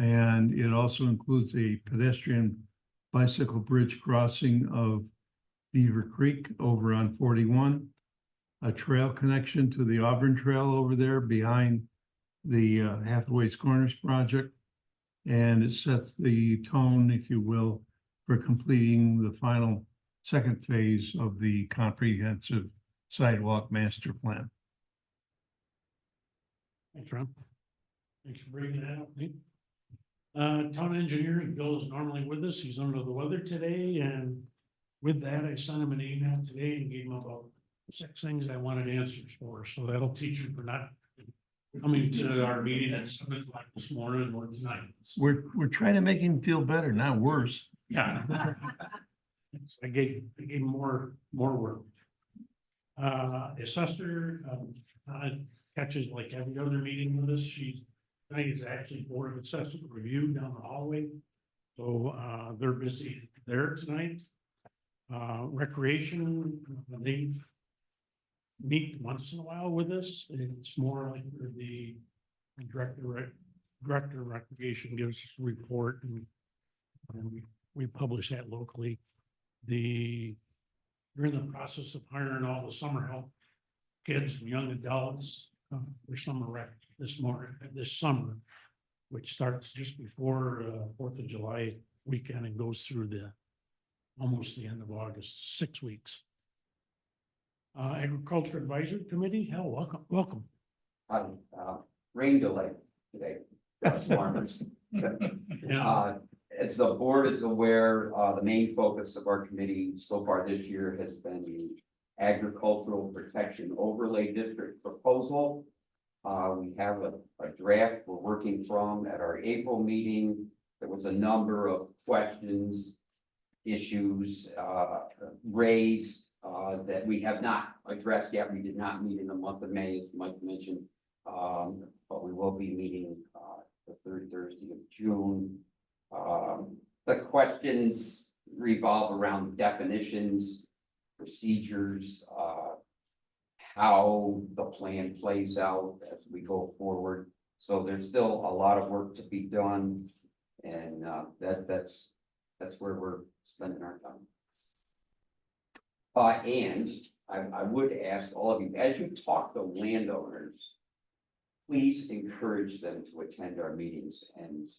And it also includes a pedestrian bicycle bridge crossing of Beaver Creek over on 41, a trail connection to the Auburn Trail over there behind the Hathaway's Corners project. And it sets the tone, if you will, for completing the final second phase of the comprehensive sidewalk master plan. Thanks, Ron. Thanks for bringing that up, Nate. Town engineer, Bill is normally with us. He's under the weather today, and with that, I sent him an email today and gave him about 6 things I wanted answers for. So that'll teach you for not coming to our meeting at 7 o'clock this morning or tonight. We're trying to make him feel better, not worse. Yeah. I gave him more work. Assessor catches like every other meeting with us. Tonight is actually Board of Assessment review down the hallway. So they're busy there tonight. Recreation, they meet once in a while with us. It's more like the director of recreation gives us a report, and we publish that locally. We're in the process of hiring all the summer help kids and young adults for summer rec this summer, which starts just before 4th of July weekend and goes through almost the end of August, 6 weeks. Agriculture Advisory Committee, welcome. Rain delay today, that's farmers. As the board is aware, the main focus of our committee so far this year has been the Agricultural Protection Overlay District proposal. We have a draft we're working from. At our April meeting, there was a number of questions, issues raised that we have not addressed yet. We did not meet in the month of May, as Mike mentioned, but we will be meeting the third Thursday of June. The questions revolve around definitions, procedures, how the plan plays out as we go forward. So there's still a lot of work to be done, and that's where we're spending our time. And I would ask all of you, as you talk to landowners, please encourage them to attend our meetings and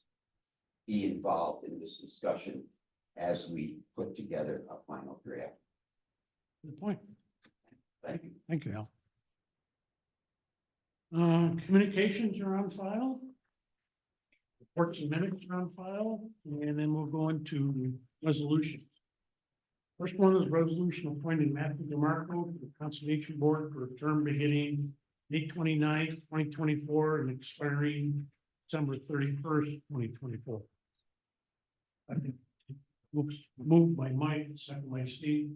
be involved in this discussion as we put together a final draft. Good point. Thank you. Thank you, Al. Communications are on file. Reports and minutes are on file, and then we'll go into resolutions. First one is resolution appointing Matthew DeMarco to the Conservation Board for a term beginning May 29th, 2024 and expiring December 31st, 2024. I think moved by Mike, second by Steve,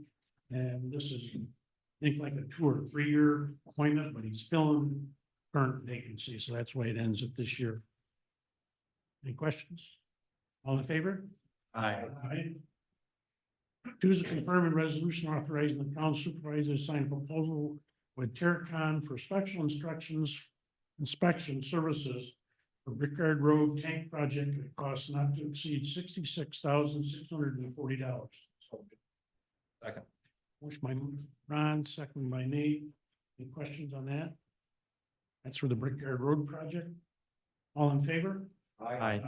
and this is, I think, like a 2 or 3 year appointment, but he's filling current vacancy, so that's why it ends at this year. Any questions? All in favor? Aye. Aye. Two is a confirming resolution authorizing the town supervisor to sign a proposal with Terracon for special inspection services for Redfield Grove tank project at a cost not to exceed $66,640. Second. Motion by Ron, second by Nate. Any questions on that? That's for the Brickyard Road project. All in favor? Aye.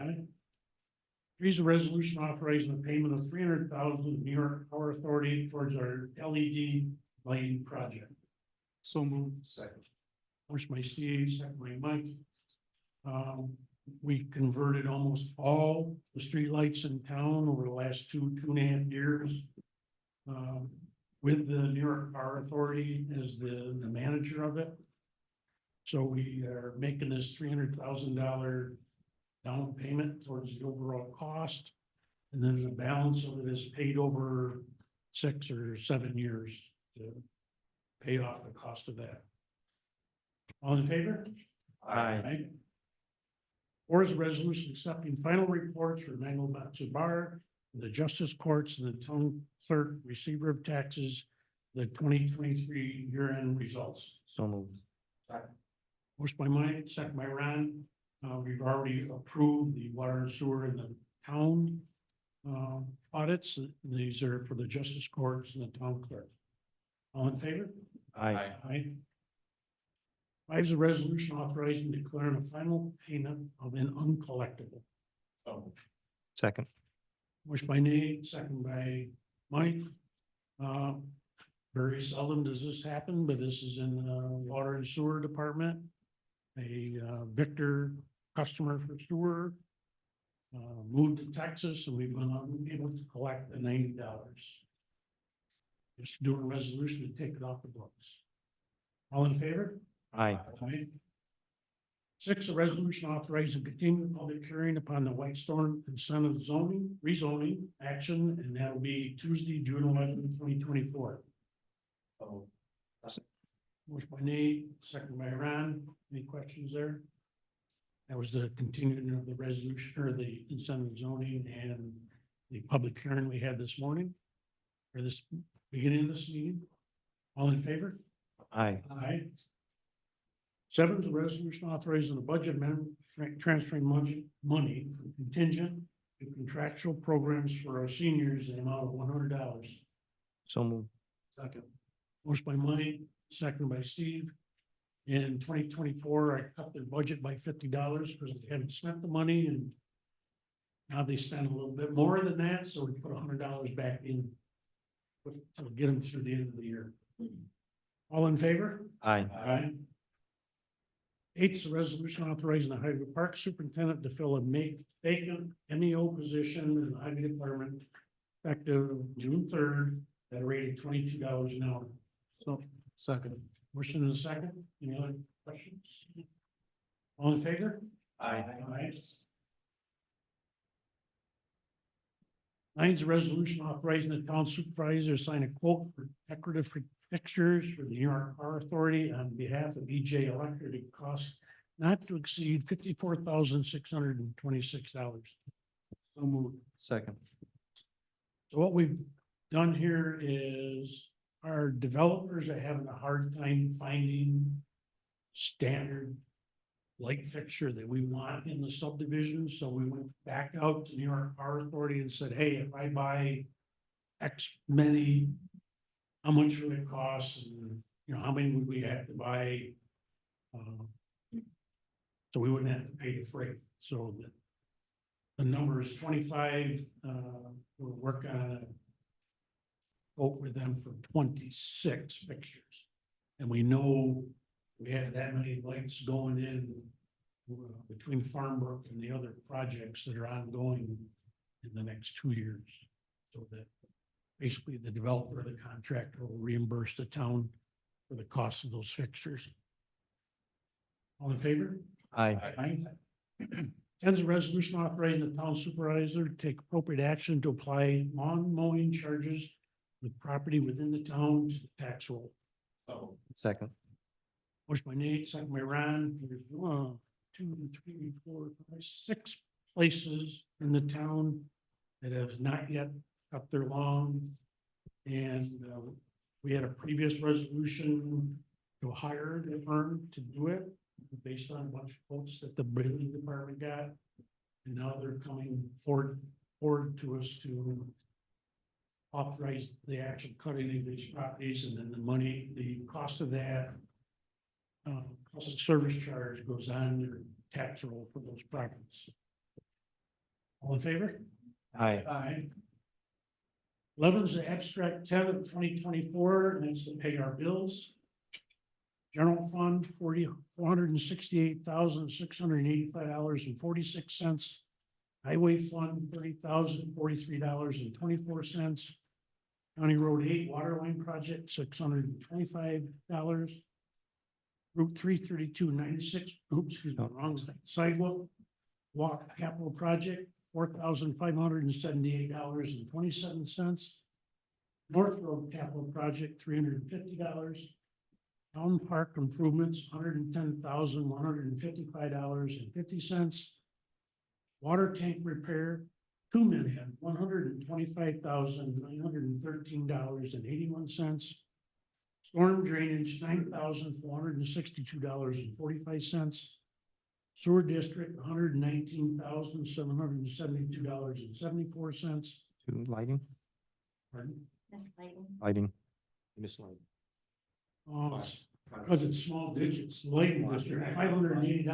Three is a resolution authorizing the payment of $300,000 to New York Power Authority towards our LED lighting project. So moved. Second. Motion by Steve, second by Mike. We converted almost all the streetlights in town over the last 2.5 years. With the New York Power Authority as the manager of it. So we are making this $300,000 down payment towards the overall cost. And then the balance of it is paid over 6 or 7 years to pay off the cost of that. All in favor? Aye. Four is a resolution accepting final reports for Mango Bar, the Justice Courts, and the Town Clerk Receiver of Taxes, the 2023 year-end results. So moved. Motion by Mike, second by Ron. We've already approved the water and sewer in the town audits. These are for the Justice Courts and the Town Clerk. All in favor? Aye. Aye. Five is a resolution authorizing declaring a final payment of an uncollectible. Second. Motion by Nate, second by Mike. Very seldom does this happen, but this is in the water and sewer department. A Victor customer for sewer moved to Texas, and we've been able to collect the $90. Just do a resolution to take it off the books. All in favor? Aye. Aye. Six, a resolution authorizing continued public hearing upon the Whitestone incentive rezoning action, and that will be Tuesday, June 11, 2024. Motion by Nate, second by Ron. Any questions there? That was the continuing of the resolution or the incentive zoning and the public hearing we had this morning. Or this beginning of this meeting. All in favor? Aye. Aye. Seven is a resolution authorizing the budget amendment, transferring money from contingent to contractual programs for our seniors in the amount of $100. So moved. Second. Motion by Mike, second by Steve. In 2024, I cut their budget by $50 because they hadn't spent the money, and now they spend a little bit more than that, so we put $100 back in. To get them through the end of the year. All in favor? Aye. Aye. Eighth is a resolution authorizing the Highway Park Superintendent to fill a vacant MEO position in the Highway Department effective June 3rd at a rate of $22 an hour. So, second. Motion and a second. Any other questions? All in favor? Aye. Aye. Nine is a resolution authorizing the town supervisor to sign a quote for decorative fixtures for the New York Power Authority on behalf of EJ Electric at cost not to exceed $54,626. So moved. Second. So what we've done here is our developers are having a hard time finding standard light fixture that we want in the subdivision, so we went back out to New York Power Authority and said, hey, if I buy X many, how much would it cost, and, you know, how many would we have to buy? So we wouldn't have to pay the freight, so the number is 25, we'll work on a quote with them for 26 fixtures. And we know we have that many lights going in between Farmbrook and the other projects that are ongoing in the next 2 years. So that basically the developer, the contractor will reimburse the town for the cost of those fixtures. All in favor? Aye. Aye. Ten's a resolution authorizing the town supervisor to take appropriate action to apply lawn mowing charges with property within the town to the tax roll. Second. Motion by Nate, second by Ron. There's 1, 2, 3, 4, 5, 6 places in the town that have not yet cut their lawn. And we had a previous resolution to hire the firm to do it based on a bunch of quotes that the building department got. And now they're coming forward to us to authorize the actual cutting of these properties, and then the money, the cost of that. Cost of service charge goes on their tax roll for those properties. All in favor? Aye. Aye. 11 is the abstract 10 of 2024, and it's to pay our bills. General fund, $468,685.46. Highway fund, $30,043.24. County Road 8 Water Line Project, $625. Route 33296, excuse me, wrong side. Sidewalk Walk Capital Project, $4,578.27. North Road Capital Project, $350. Town Park Improvements, $110,155.50. Water tank repair, $2,125,913.81. Storm drainage, $9,462.45. Sewer district, $119,772.74. Lighting? Pardon? Ms. Clayton. Lighting. Miss Lighting. Oh, because it's small digits, lighting district, $580.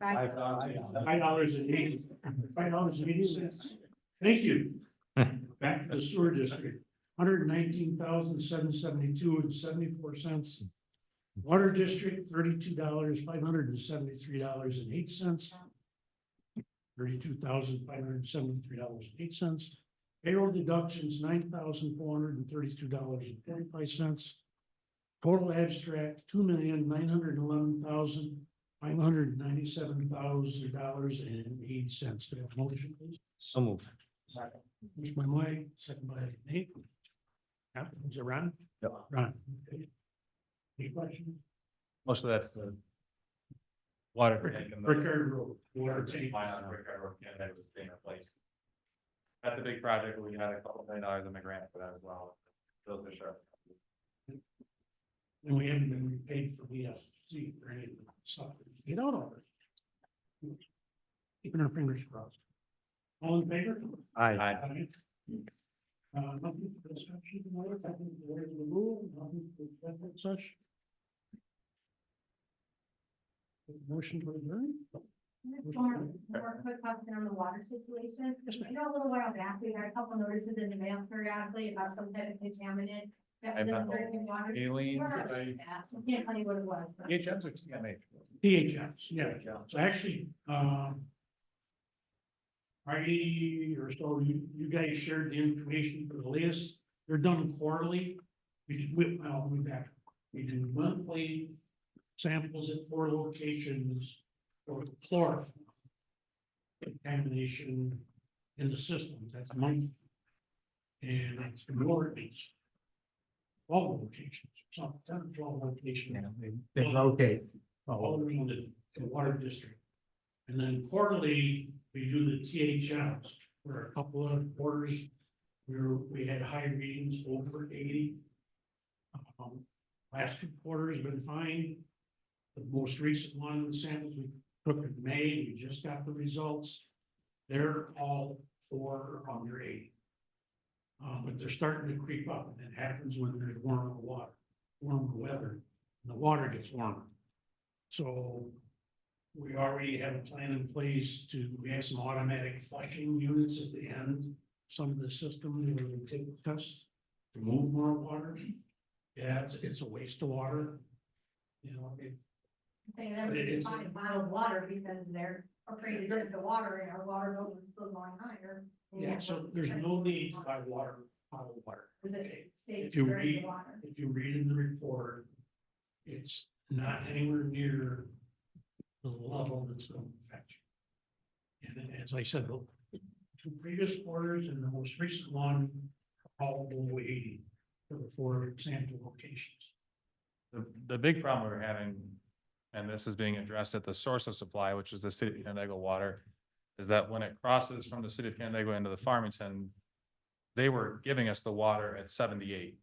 $5.80. Thank you. Back to the sewer district, $119,772.74. Water district, $32,573.08. $32,573.08. Payroll deductions, $9,432.45. Total abstract, $2,911,597,000.08. Do I have a motion, please? So moved. Motion by Mike, second by Nate. Yeah, is it Ron? Yep. Ron. Okay. Any questions? Most of that's the water tank and the. Rickard Road. Water tank. Line on Rickard Road, yeah, that was being replaced. That's a big project. We had $2 million in the grant for that as well. Those are sharp. And we haven't been repaid for the FC or any of the stuff. Get out of it. Keeping our fingers crossed. All in favor? Aye. Nothing for discussion, nothing for the rule, nothing for such. Motion to adjourn? One more quick question on the water situation. I know a little while back, we had a couple notices in the mail periodically about some type of contaminant that was in the drinking water. Aileen, I can't tell you what it was, but. DHMs or TMH? DHS, yeah. So actually, Friday or so, you guys shared the information for the latest. They're done quarterly. We do monthly samples at 4 locations for chloroform contamination in the system. That's a month. And it's the Northeast. 12 locations, some 10, 12 locations. They rotate. All around the water district. And then quarterly, we do the THMs for a couple of quarters where we had high readings over 80. Last 2 quarters have been fine. The most recent one, the samples we took in May, we just got the results. They're all 4 under 80. But they're starting to creep up, and it happens when there's warmer water, warmer weather, and the water gets warmer. So we already have a plan in place we have some automatic flushing units at the end, some of the system where we take the test to move more water. Yeah, it's a waste of water. You know, It's find bottled water because they're afraid to drink the water and our water bill is still going higher. yeah, so there's no need to buy bottled water. Is it safe If to you drink read, the water? if you read in the report, it's not anywhere near the level that's going to affect you. And as I said, the 2 previous quarters and the most recent one, all below 80 for the 4 sample locations. The big problem we're having, and this is being addressed at the source of supply, which is the city of Canandaigua water. is that when it crosses from the city of Canandaigua into the Farmington, they were giving us the water at 78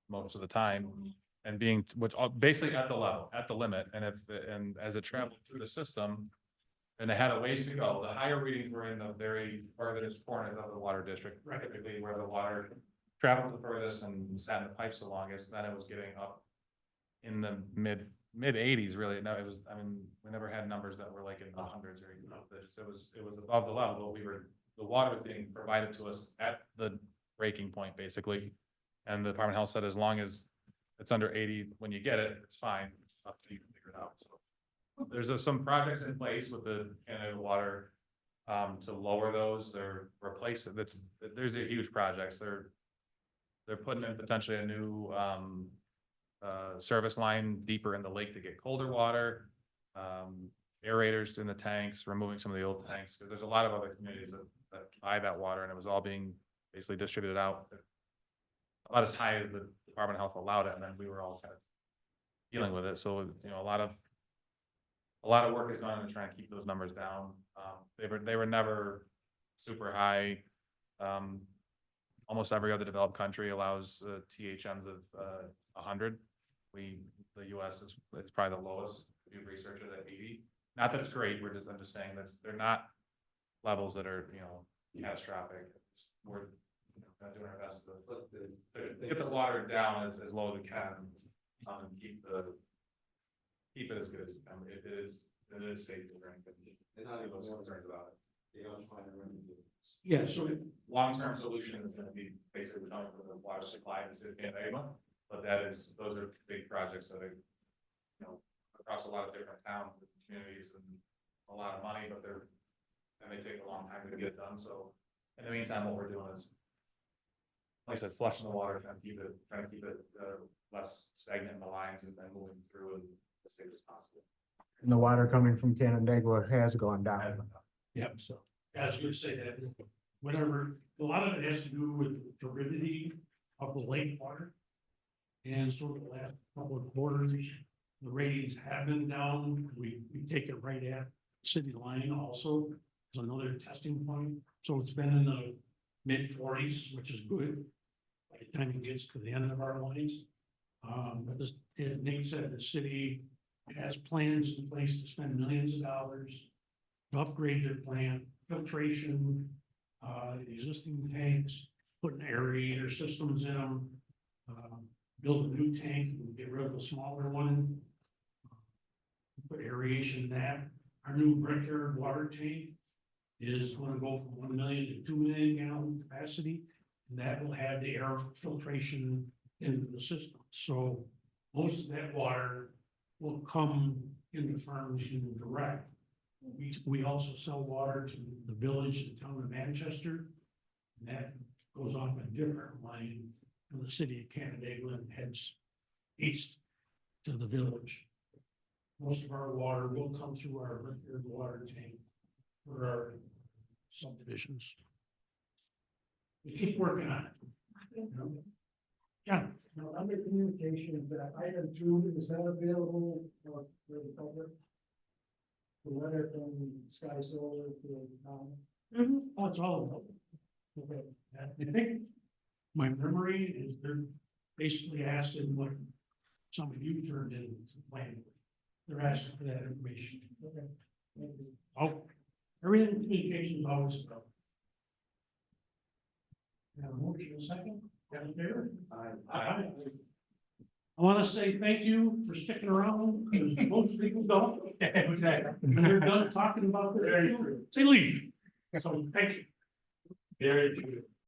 most of the time, and being, which basically at the level, at the limit, and and as it traveled through the system, and they had a ways to go, the higher readings were in the very furthest corners of the water district, typically where the water traveled the furthest and sat in the pipes the longest, then it was getting up in the mid 80s, really. No, it was, I mean, we never had numbers that were like in the hundreds or even it was above the level, but the water was being provided to us at the breaking point, basically. And the Department of Health said, as long as it's under 80, when you get it, it's fine. It's up to you to figure it out. So there's some projects in place with the Canada Water to lower those. They're replacing. There's a huge projects. They're putting in potentially a new service line deeper in the lake to get colder water. Aerators in the tanks, removing some of the old tanks, because there's a lot of other communities that buy that water, and it was all being basically distributed out about as high as the Department of Health allowed it, and then we were all kind of dealing with it. So, you know, a lot of work is done to try and keep those numbers down. They were never super high. Almost every other developed country allows THMs of 100. The US is probably the lowest. We do research it at 80. Not that it's great. I'm just saying that they're not levels that are, you know, catastrophic. We're doing our best to get the water down as low as we can, and keep it as good as it is safe to drink. They're not even concerned about it. They don't find a remedy. Yeah, so Long-term solution is going to be basically coming from the water supply in the city of Canandaigua, but those are big projects that are, you know, across a lot of different towns and communities, and a lot of money, but they take a long time to get it done. So in the meantime, what we're doing is, like I said, flushing the water, trying to keep it less stagnant in the lines, and then moving through as safe as possible. And the water coming from Canandaigua has gone down. Yep, so I was gonna say that, whatever, a lot of it has to do with the turbidity of the lake water. And so the last couple of quarters, the ratings have been down. We take it right at city line also, as another testing point. So it's been in the mid-40s, which is good. By the time it gets to the end of our lines. But as Nate said, the city has plans in place to spend millions of dollars to upgrade their plant, filtration, existing tanks, putting aerator systems in them, build a new tank, and get rid of the smaller one. Put aeration in that. Our new brickyard water tank is going to go from 1 million to 2 million gallon capacity, and that will have the air filtration into the system. So most of that water will come into Farmington direct. We also sell water to the village, the town of Manchester, and that goes off a different line from the city of Canandaigua and heads east to the village. Most of our water will come through our brickyard water tank for our subdivisions. We keep working on it. Yeah. Now, under communications, item 2, is that available for the public? The letter from Sky Solar to the town? Oh, it's all available. Okay, I think my memory is they're basically asking what some of you turned in to plan. They're asking for that information. Okay. Thank you. Oh, everything in communication is always available. Have a motion in a second? Got in favor? Aye. I want to say thank you for sticking around, because most people don't. Exactly. They're done talking about this. Say leave. So, thank you. Very good.